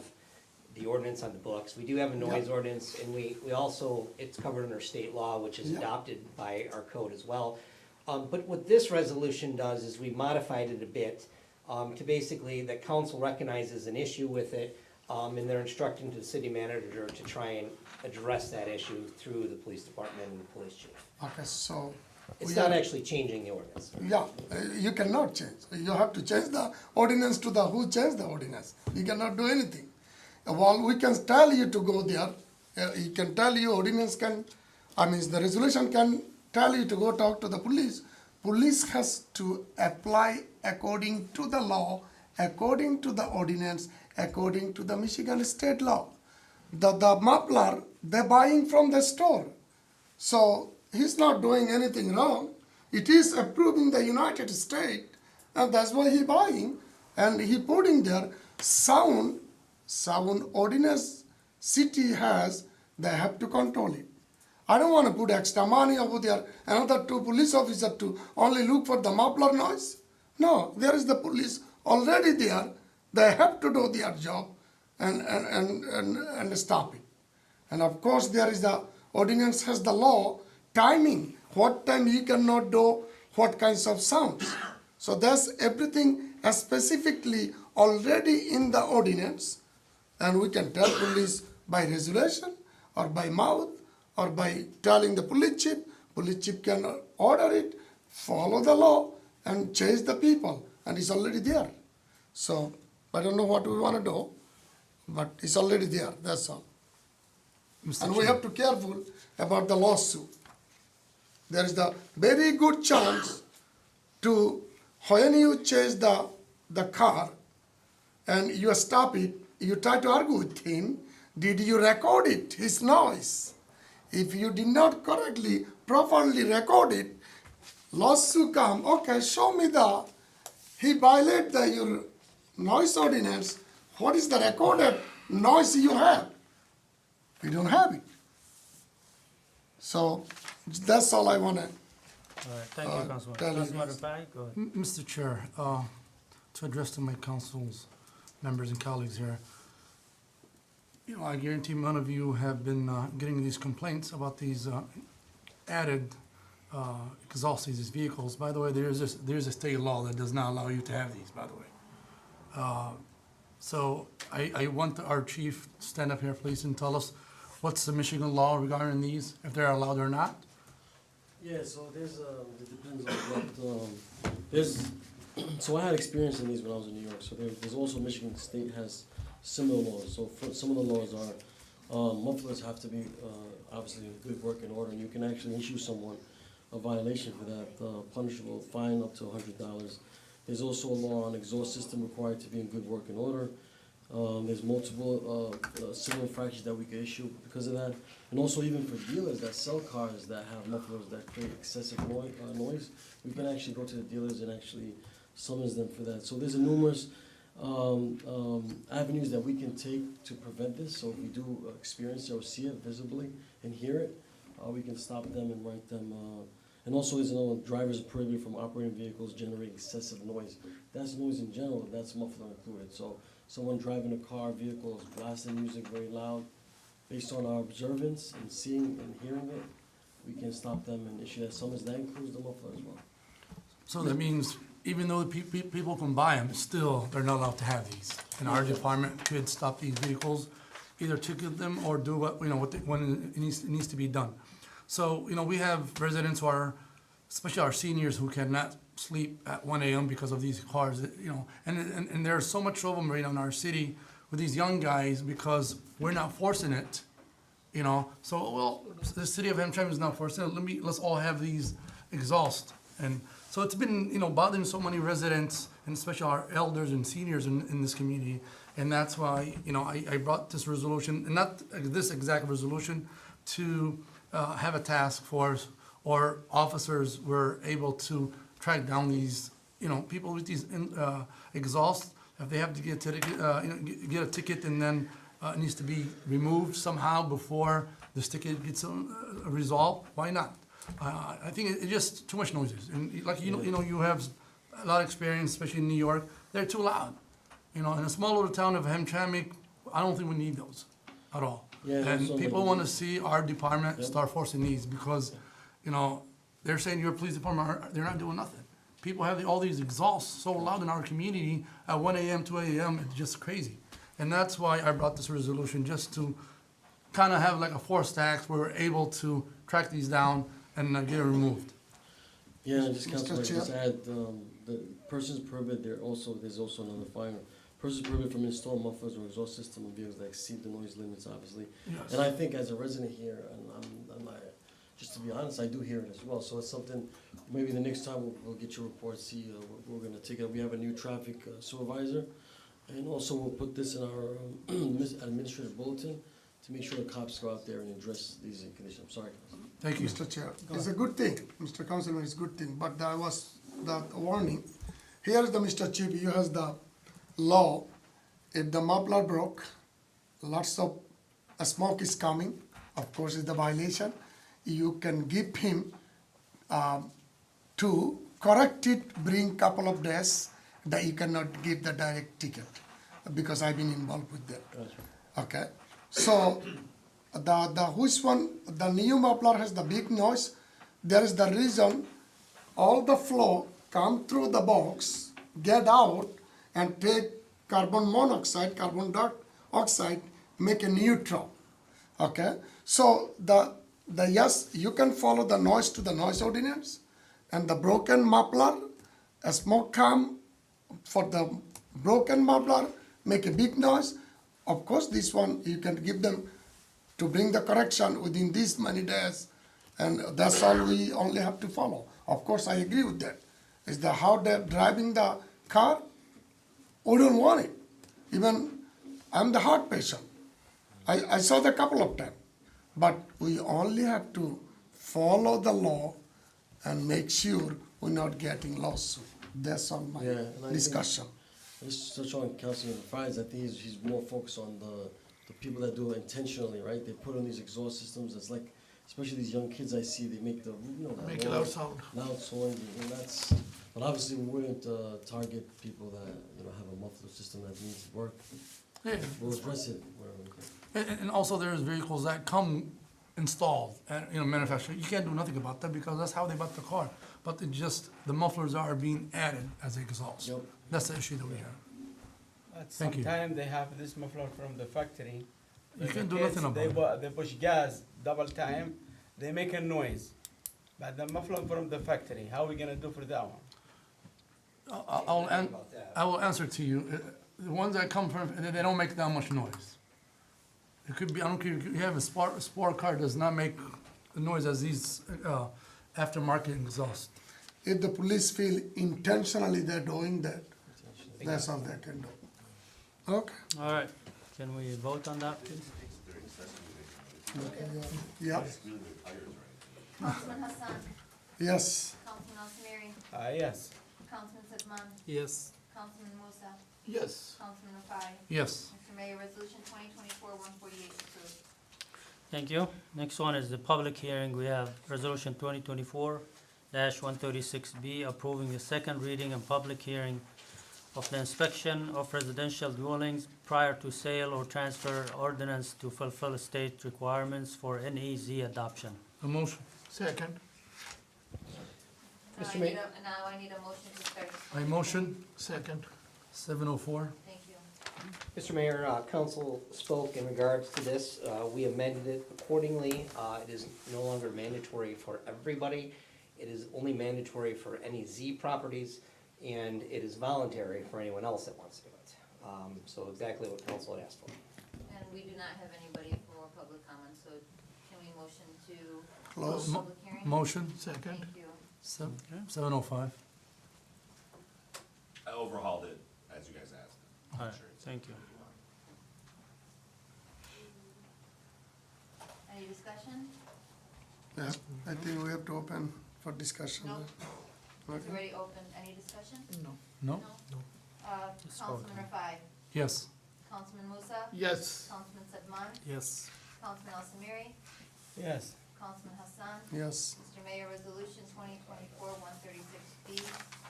the ordinance on the books. We do have a noise ordinance, and we also, it's covered under state law, which is Yeah. adopted by our code as well. But what this resolution does is we modified it a bit to basically, that council recognizes an issue with it, and they're instructing the city manager to try and address that issue through the police department and the police chief. Okay, so. It's we not are- actually changing the ordinance. Yeah, you cannot change. You have to change the ordinance to the who changed the ordinance. You cannot do anything. Well, we can tell you to go there. He can tell you ordinance can, the resolution can tell you to go talk to the police. Police has to apply according to the law, according to the ordinance, according to the Michigan state law. The muffler, they're buying from the store. So he's not doing anything wrong. It is approving the United States, and that's why he buying. And he putting there sound ordinance city has, they have to control it. I don't want to put extra money over there, another 2 police officers to only look for the muffler noise. No, there is the police already there. They have to do their job and stop it. And of course there is the ordinance has the law, timing, what time you cannot do what kinds of sounds. So that's everything specifically already in the ordinance, and we can tell police by resolution or by mouth or by telling the police chief can order it, follow the law and change the people, and it's already there. So I don't know what we wanna do, but it's already there, that's all. Mr. And we Chair. have to careful about the lawsuit. There is the very good chance to, when you chase the car and you stop it, you try to argue with him, did you record it, his noise? If you did not correctly, properly record it, lawsuit come, okay, show me he violated your noise ordinance, what is the recorded noise you have? We don't have it. So that's all I want to. All right, thank you, Councilman. tell you Councilman guys. Rafai, go ahead. Mr. Chair, to address to my council's members and colleagues here, you know, I guarantee none of you have been getting these complaints about these added exhaust these vehicles. By the way, there's a state law that does not allow you to have these, by the way. So I want our chief to stand up here, please, and tell us what's the Michigan law regarding these, if they're allowed or not? Yeah, so there's, it depends on what, there's, so I had experience in these when I was in New York, so there's also Michigan State has similar laws. So for, some of the laws are, mufflers have to be, obviously in good working order, and you can actually issue someone a violation for that, punishable fine up to $100. There's also a law on exhaust system required to be in good working order. There's multiple civil infractions that we could issue because of that. And also even for dealers that sell cars that have mufflers that create excessive noise, we can actually go to the dealers and actually summons them for that. So there's numerous avenues that we can take to prevent this. So if we do experience it or see it visibly and hear it, we can stop them and write them. And also, as you know, drivers are prohibited from operating vehicles generating excessive noise. That's noise in general, that's muffler included. So someone driving a car, vehicle is blasting music very loud. Based on our observance and seeing and hearing it, we can stop them and issue that summons. That includes the muffler as well. So that means even though people can buy them, still, they're not allowed to have these. And our department could stop these vehicles, either ticket them or do when it needs to be done. So, you know, we have residents who are, especially our seniors, who cannot sleep at 1 a.m. because of these cars, you know, and there's so much of them right now in our city with these young guys because we're not forcing it, you know. So, well, the city of Hamtramck is not forcing it. Let's all have these exhaust. And so it's been, you know, bothering so many residents, and especially our elders and seniors in this community. And that's why, you know, I brought this resolution, and not this exact resolution, to have a task force or officers were able to track down these, you know, people with these exhausts. If they have to get a ticket and then it needs to be removed somehow before this ticket gets resolved, why not? I think it's just too much noises. And like, you know, you have a lot of experience, especially in New York. They're too loud. You know, in a small little town of Hamtramck, I don't think we need those at all. Yeah, And so people like- want to see our department Yep. start forcing these because, you know, they're saying your police department, they're not doing nothing. People have all these exhausts so loud in our community at 1 a.m., 2 a.m., it's just crazy. And that's why I brought this resolution, just to kind of have like a forced tax where we're able to track these down and get it removed. Yeah, and just Mr. Councilman, Chair. just add, the persons prohibited, there's also another fine. Persons prohibited from installing mufflers or exhaust system on vehicles that exceed the noise limits, obviously. Yes. And I think as a resident here, and I'm not, just to be honest, I do hear it as well, so it's something, maybe the next time we'll get your report, see, we're gonna take it, we have a new traffic supervisor, and also we'll put this in our administrative bulletin to make sure the cops go out there and address these conditions. I'm sorry, Councilman. Thank you. Mr. Chair, it's a good thing, Mr. Councilman, it's a good thing, but there was the warning. Here is the Mr. Chief, you has the law, if the muffler broke, lots of smoke is coming, of course it's the violation, you can give him to correct it, bring couple of days, that you cannot give the direct ticket, because I've been involved with that. Okay, so which one, the new muffler has the big noise, there is the reason all the flow come through the box, get out and take carbon monoxide, carbon dioxide, make a neutral. Okay, so yes, you can follow the noise to the noise ordinance, and the broken muffler, a smoke come for the broken muffler, make a big noise. Of course, this one, you can give them to bring the correction within these many days, and that's all we only have to follow. Of course, I agree with that. Is the how they're driving the car, we don't want it. Even, I'm the heart patient. I saw the couple of times. But we only have to follow the law and make sure we're not getting lawsuit. That's all my Yeah, and I discussion. Just touch on Councilman Fries, I think he's more focused on the people that do it intentionally, right? They put on these exhaust systems, it's like, especially these young kids I see, they make the, you know, that Make a loud sound. loud sound, and that's, but obviously we wouldn't, target people that, you know, have a muffler system that needs work. Yeah. We'll address it, wherever we can. And also there's vehicles that come installed and, manufactured. You can't do nothing about that because that's how they bought the car. But it just, the mufflers are being added as exhaust. Yep. That's the issue that we have. Thank you. Sometimes they have this muffler from the factory. You The can't do kids, nothing about it. They push gas double time, they make a noise. But the muffler from the factory, how are we gonna do for that one? I will answer to you. The ones that come from, they don't make that much noise. It could be, I don't care, you have a sport car does not make the noise as these aftermarket exhaust. If the police feel intentionally they're doing that, that's all they can do. Okay. All right, can we vote on that, please? Yeah. Councilman Hassan, Yes. Councilman Al-Samiri, Yes. Councilman Sedman, Yes. Councilman Musa, Yes. Councilman Rafai. Yes. Mr. Mayor, resolution 2024-148 approved. Thank you. Next one is the public hearing. We have resolution 2024-136B approving the second reading and public hearing of the inspection of residential dwellings prior to sale or transfer ordinance to fulfill state requirements for NEZ adoption. A motion. Second. Now Mr. I May- need a, now I need a motion to start. I motion Second. 7:04. Thank you. Mr. Mayor, council spoke in regards to this. We amended it accordingly. It is no longer mandatory for everybody. It is only mandatory for any Z properties, and it is voluntary for anyone else that wants to do it. So exactly what council had asked for. And we do not have anybody for public comment, so can we motion to Close. close public hearing? Motion. Second. Thank you. 7:05. I overhauled it as you guys asked. All right, thank you. Any discussion? Yeah, I think we have to open for discussion. No. It's Okay. already open. Any discussion? No. No? Just Councilman voting. Rafai, Yes. Councilman Musa, Yes. Councilman Sedman, Yes. Councilman Al-Samiri, Yes. Councilman Hassan. Yes. Mr. Mayor, resolution 2024-136B.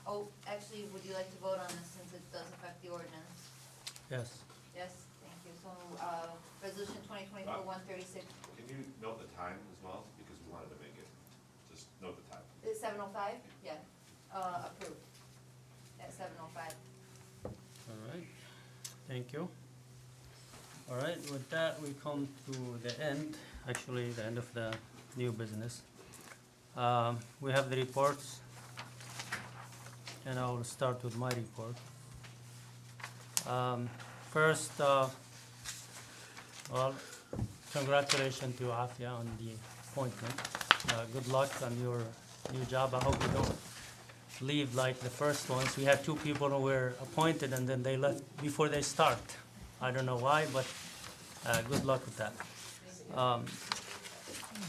Oh, actually, would you like to vote on this since it does affect the ordinance? Yes. Yes, thank you. So, resolution 2024-136, Can you note the time as well, because we wanted to make it, just note the time. is 7:05? Yeah, approved. At 7:05. All right, thank you. All right, with that, we come to the end, actually, the end of the new business. We have the reports, and I will start with my report. First, well, congratulations to Afia on the appointment. Good luck on your new job. I hope you don't leave like the first ones. We had two people who were appointed and then they left before they start. I don't know why, but good luck with that.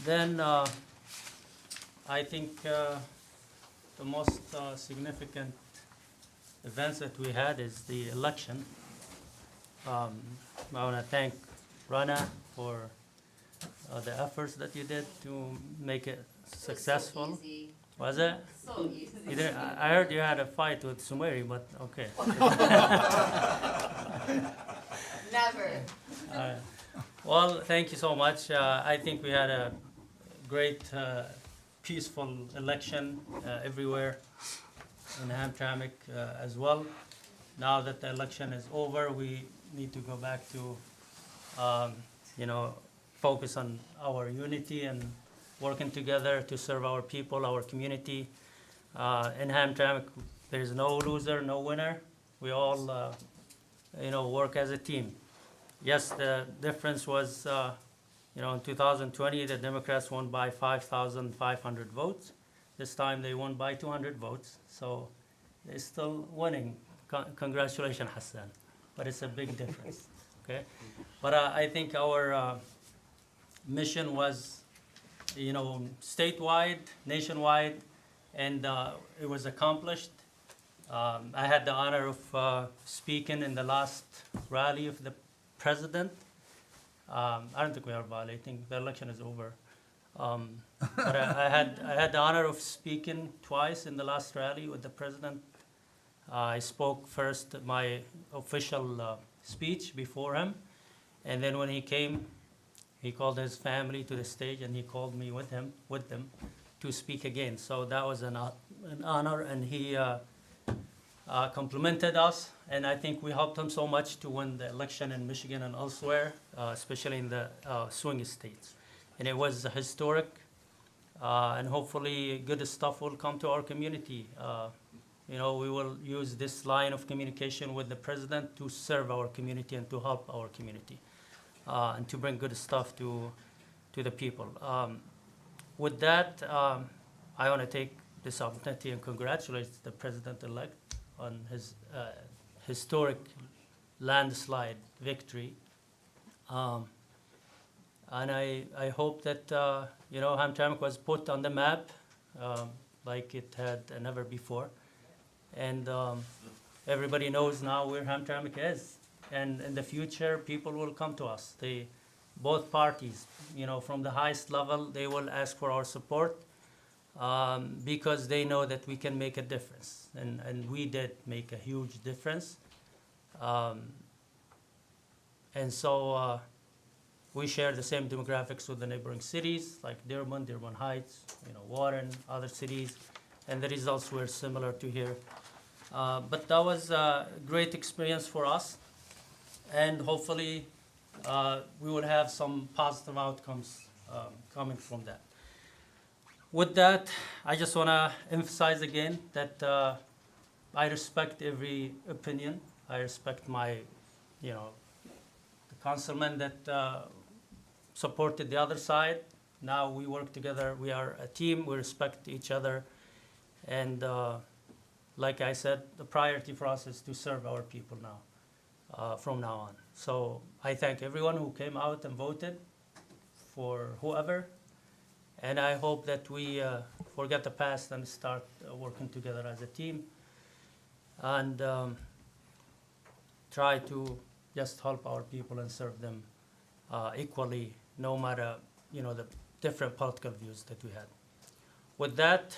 Then I think the most significant events that we had is the election. I want to thank Rana for the efforts that you did to make it successful. Easy. Was it? So easy. You didn't, I heard you had a fight with Sumeri, but okay. Never. Well, thank you so much. I think we had a great, peaceful election everywhere in Hamtramck as well. Now that the election is over, we need to go back to, focus on our unity and working together to serve our people, our community. In Hamtramck, there is no loser, no winner. We all work as a team. Yes, the difference was, in 2020, the Democrats won by 5,500 votes. This time they won by 200 votes, so they're still winning. Congratulations, Hassan. But it's a big difference, okay? But I think our mission was, statewide, nationwide, and it was accomplished. I had the honor of speaking in the last rally of the president. I don't think we are violating. The election is over. But I had the honor of speaking twice in the last rally with the president. I spoke first my official speech before him, and then when he came, he called his family to the stage, and he called me with them to speak again. So that was an honor, and he complimented us, and I think we helped him so much to win the election in Michigan and elsewhere, especially in the swing states. And it was historic, and hopefully good stuff will come to our community. We will use this line of communication with the president to serve our community and to help our community, and to bring good stuff to the people. With that, I want to take this opportunity and congratulate the president-elect on his historic landslide victory. And I hope that, Hamtramck was put on the map like it had never before. And everybody knows now where Hamtramck is. And in the future, people will come to us. Both parties, from the highest level, they will ask for our support because they know that we can make a difference. And we did make a huge difference. And so we share the same demographics with the neighboring cities like Dearborn Heights, Warren, other cities, and the results were similar to here. But that was a great experience for us, and hopefully we will have some positive outcomes coming from that. With that, I just want to emphasize again that I respect every opinion. I respect my, the councilman that supported the other side. Now we work together. We are a team. We respect each other. And like I said, the priority for us is to serve our people now, from now on. So I thank everyone who came out and voted for whoever. And I hope that we forget the past and start working together as a team and try to just help our people and serve them equally, no matter, the different political views that we had. With that,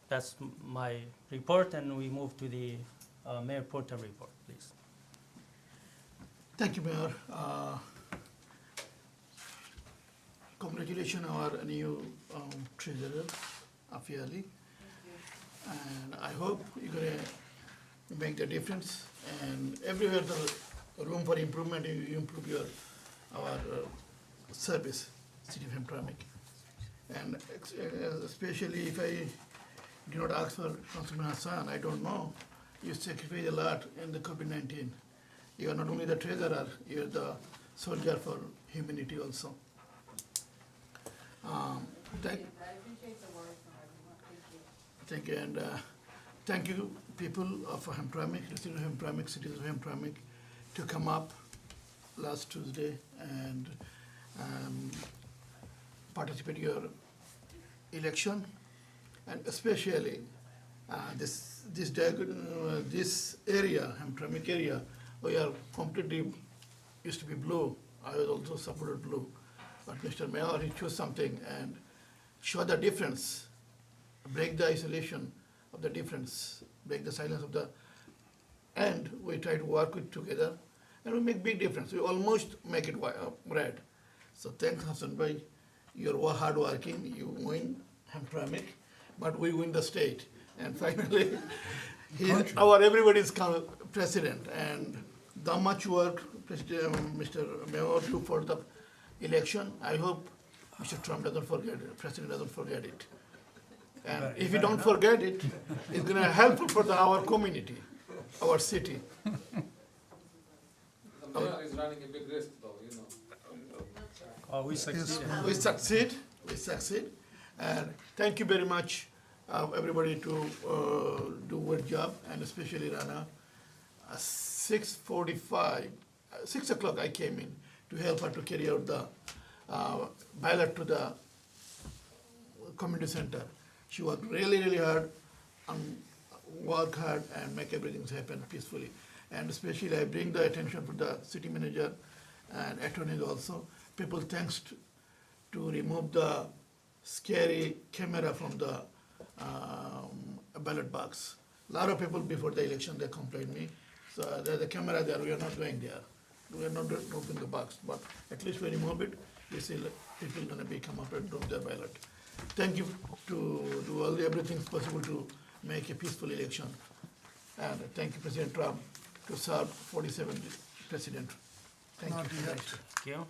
that's my report, and we move to the Mayor Porter report, please. Thank you, Mayor. Congratulations on our new treasurer, Afiali. And I hope you're going to make the difference. And everywhere the room for improvement, you improve our service, City of Hamtramck. And especially if I do not ask for Councilman Hassan, I don't know. You sacrifice a lot in the COVID-19. You are not only the treasurer, you are the soldier for humanity also. Thank you, and thank you, people of Hamtramck, residents of Hamtramck, citizens of Hamtramck, to come up last Tuesday and participate in your election, and especially this area, Hamtramck area, we are completely used to be blue. I was also supported blue. But Mr. Mayor, he chose something and show the difference, break the isolation of the difference, break the silence of the, and we try to work it together, and we make big difference. We almost make it red. So thanks, Hassan Bhai. You're hard working, you win Hamtramck, but we win the state. And finally, everybody's president, and the much work Mr. Mayor do for the election, I hope Mr. Trump doesn't forget it, President doesn't forget it. And if you don't forget it, it's going to be helpful for our community, our city. a big list though, you know. Oh, we succeeded. We succeed, and thank you very much, everybody to do good job, and especially Rana. 6:45, 6 o'clock I came in to help her to carry out the ballot to the community center. She worked really, really hard and work hard and make everything happen peacefully. And especially I bring the attention to the city manager and attorneys also. People thanks to remove the scary camera from the ballot box. A lot of people before the election, they complained me. So there's a camera there, we are not going there. We are not removing the box, but at least we remove it. We see people gonna come up and drop their ballot. Thank you to do everything possible to make a peaceful election. And thank you, President Trump, to serve 47th president. Thank Not you. yet. Thank you.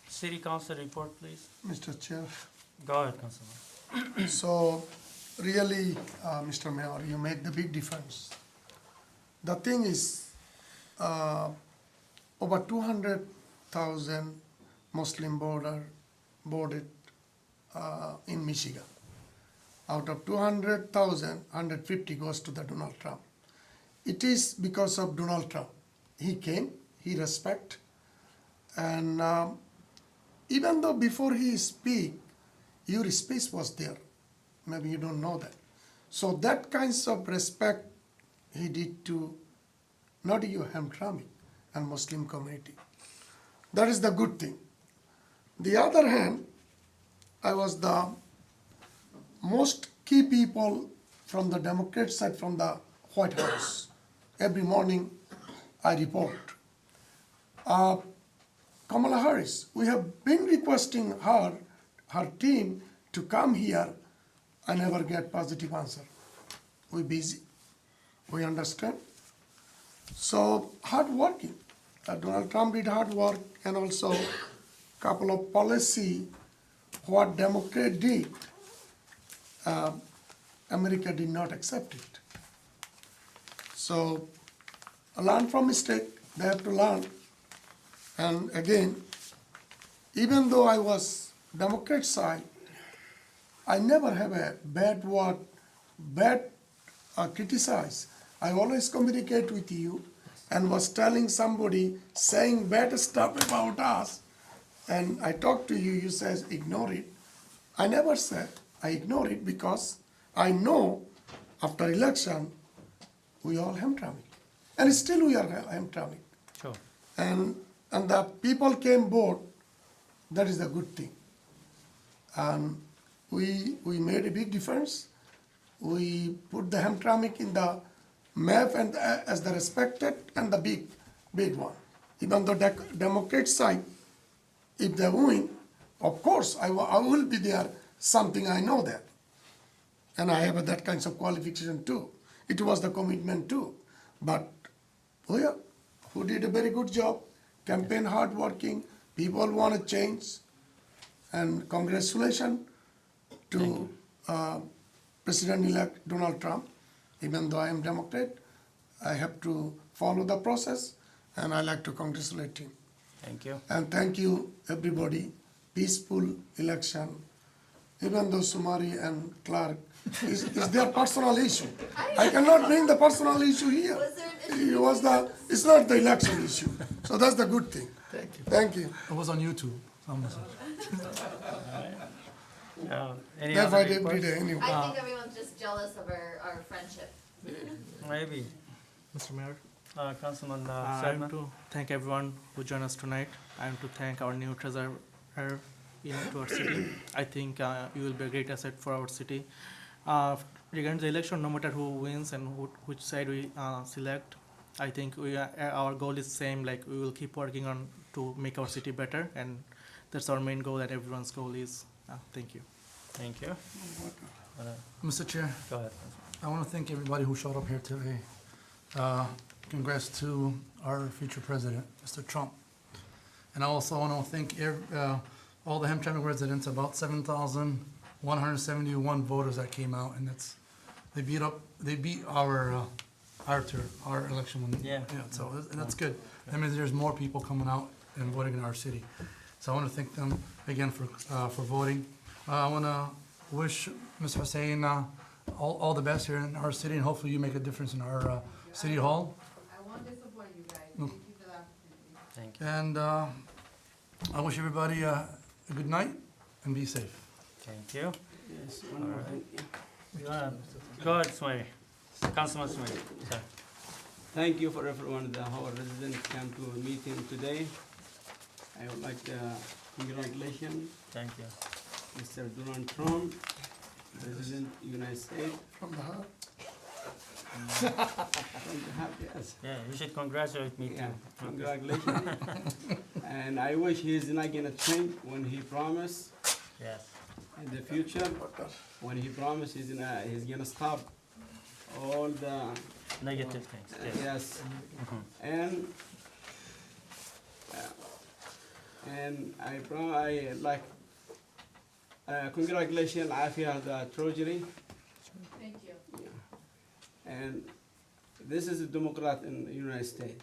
City council report, please. Mr. Chair. Go ahead, Councilman. So really, Mr. Mayor, you make the big difference. The thing is, over 200,000 Muslim boarded in Michigan. Out of 200,000, 150 goes to the Donald Trump. It is because of Donald Trump. He came, he respect, and even though before he speak, your space was there. Maybe you don't know that. So that kinds of respect he did to not your Hamtramck and Muslim community. That is the good thing. The other hand, I was the most key people from the Democrat side from the White House. Every morning I report. Kamala Harris, we have been requesting her team to come here. I never get positive answer. We busy. We understand. So hard working. Donald Trump did hard work, and also couple of policy what Democrat did. America did not accept it. So learn from mistake. They have to learn. And again, even though I was Democrat side, I never have a bad word, criticize. I always communicate with you and was telling somebody, saying bad stuff about us, and I talk to you, you says ignore it. I never said I ignore it because I know after election, we all Hamtramck. And still we are Hamtramck. Sure. And the people came board, that is the good thing. And we made a big difference. We put the Hamtramck in the map and as the respected and the big one. Even though the Democrat side, if they win, of course I will be there, something I know that. And I have that kinds of qualification too. It was the commitment too. But who did a very good job, campaign hard working, people want to change. And congratulations to President-elect Donald Trump. Even though I am Democrat, I have to follow the process, and I like to congratulate him. Thank you. And thank you, everybody. Peaceful election. Even though Sumari and Clark is their personal issue. I cannot bring the personal issue here. Was there an issue? It's not the election issue. So that's the good thing. Thank you. Thank you. It was on YouTube. Any That's other why every reports? day anyway. I think everyone's just jealous of our friendship. Maybe. Mr. Mayor, Councilman I Sedman. want to thank everyone who joined us tonight. I want to thank our new treasurer into our city. I think you will be a great asset for our city. Regarding the election, no matter who wins and which side we select, I think our goal is same. Like we will keep working on to make our city better, and that's our main goal. And everyone's goal is. Thank you. Thank you. Mr. Chair, Go ahead. I want to thank everybody who showed up here today. Congrats to our future president, Mr. Trump. And I also want to thank all the Hamtramck residents, about 7,171 voters that came out, and they beat our our election one. Yeah. So that's good. That means there's more people coming out and voting in our city. So I want to thank them again for voting. I want to wish Ms. Hussein all the best here in our city, and hopefully you make a difference in our city hall. I want to support you guys. Thank you for the opportunity. Thank you. And I wish everybody a good night and be safe. Thank you. Yes, All right. You wanna- Go ahead, Sumaya. Councilman Sumaya. Sir. Thank you for everyone, our residents came to a meeting today. I would like to congratulations Thank you. Mr. Donald Trump, President United States. From the heart. From the heart, yes. Yeah, you should congratulate me Yeah, too. congratulations. And I wish he's not gonna change when he promised Yes. in the future. When he promised he's gonna stop all the Negative things. Yes. yes. Mhm. And I like congratulations, Afia, the Treasury. Thank you. And this is a Democrat in the United States.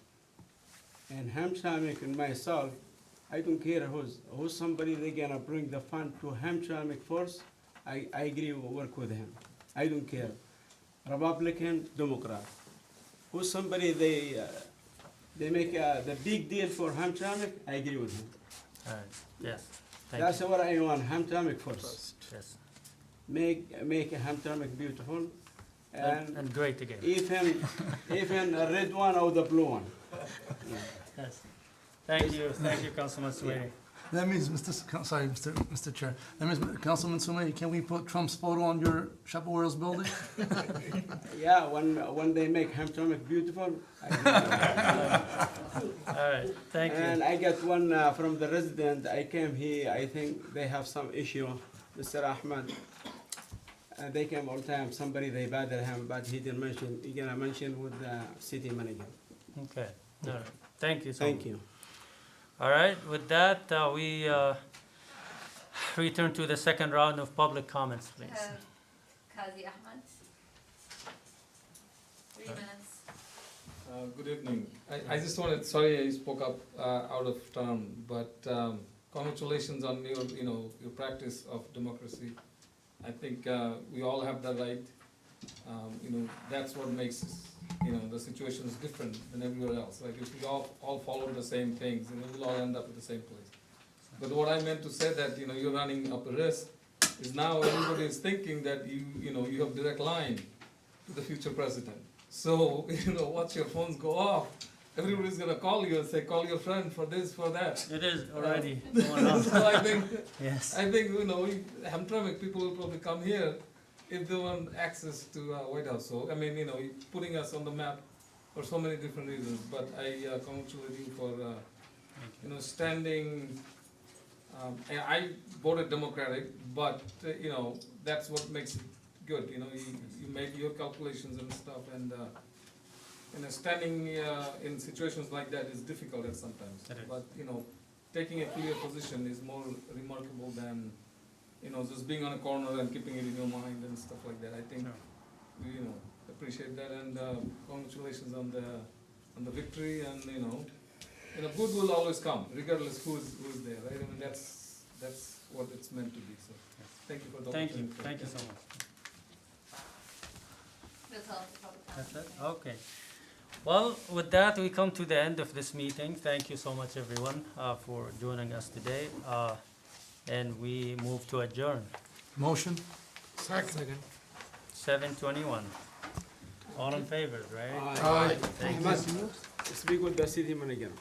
And Hamtramck and myself, I don't care who's somebody they gonna bring the fund to Hamtramck first. I agree to work with him. I don't care. Republican, Democrat. Who's somebody they make the big deal for Hamtramck, I agree with him. All right. Yes. Thank That's you. what I want, Hamtramck first. Yes. Make Hamtramck beautiful. And great again. Even a red one or the blue one. Yeah. Yes. Thank you, Councilman Sumaya. That means, Mr. Chair, that means, Councilman Sumaya, can we put Trump's photo on your Chapel World's building? Yeah, when they make Hamtramck beautiful. All right. Thank you. And I got one from the resident. I came here. I think they have some issue, Mr. Ahmed. They came all the time. Somebody they bother him, but he didn't mention. He gonna mention with the city manager. Okay. All right. Thank you so Thank much. you. All right. With that, we return to the second round of public comments, please. Kazi Ahmed. 3 minutes. Good evening. I just wanted, sorry I spoke up out of turn, but congratulations on your practice of democracy. I think we all have the right. That's what makes the situation is different than everywhere else. Like if we all follow the same things, we'll all end up at the same place. But what I meant to say that you're running up a risk is now everybody is thinking that you have direct line to the future president. So once your phones go off, everybody's gonna call you and say, call your friend for this, for that. It is already going on. So I think Yes. Hamtramck people will probably come here if they want access to White House. So putting us on the map for so many different reasons. But I congratulate you for standing. And I voted Democratic, but that's what makes it good. You make your calculations and stuff, and standing in situations like that is difficult at sometimes. But taking a clear position is more remarkable than just being on a corner and keeping it in your mind and stuff like that. I think we appreciate that, and congratulations on the victory. And good will always come, regardless who's there, right? I mean that's what it's meant to be. So thank you for the opportunity. Thank you so much. That's all for public comment. That's it? Okay. Well, with that, we come to the end of this meeting. Thank you so much, everyone, for joining us today. And we move to adjourn. Motion? Second. 7:21. All in favor, right? Aye. Thank you. Ahmed, speak with the city manager.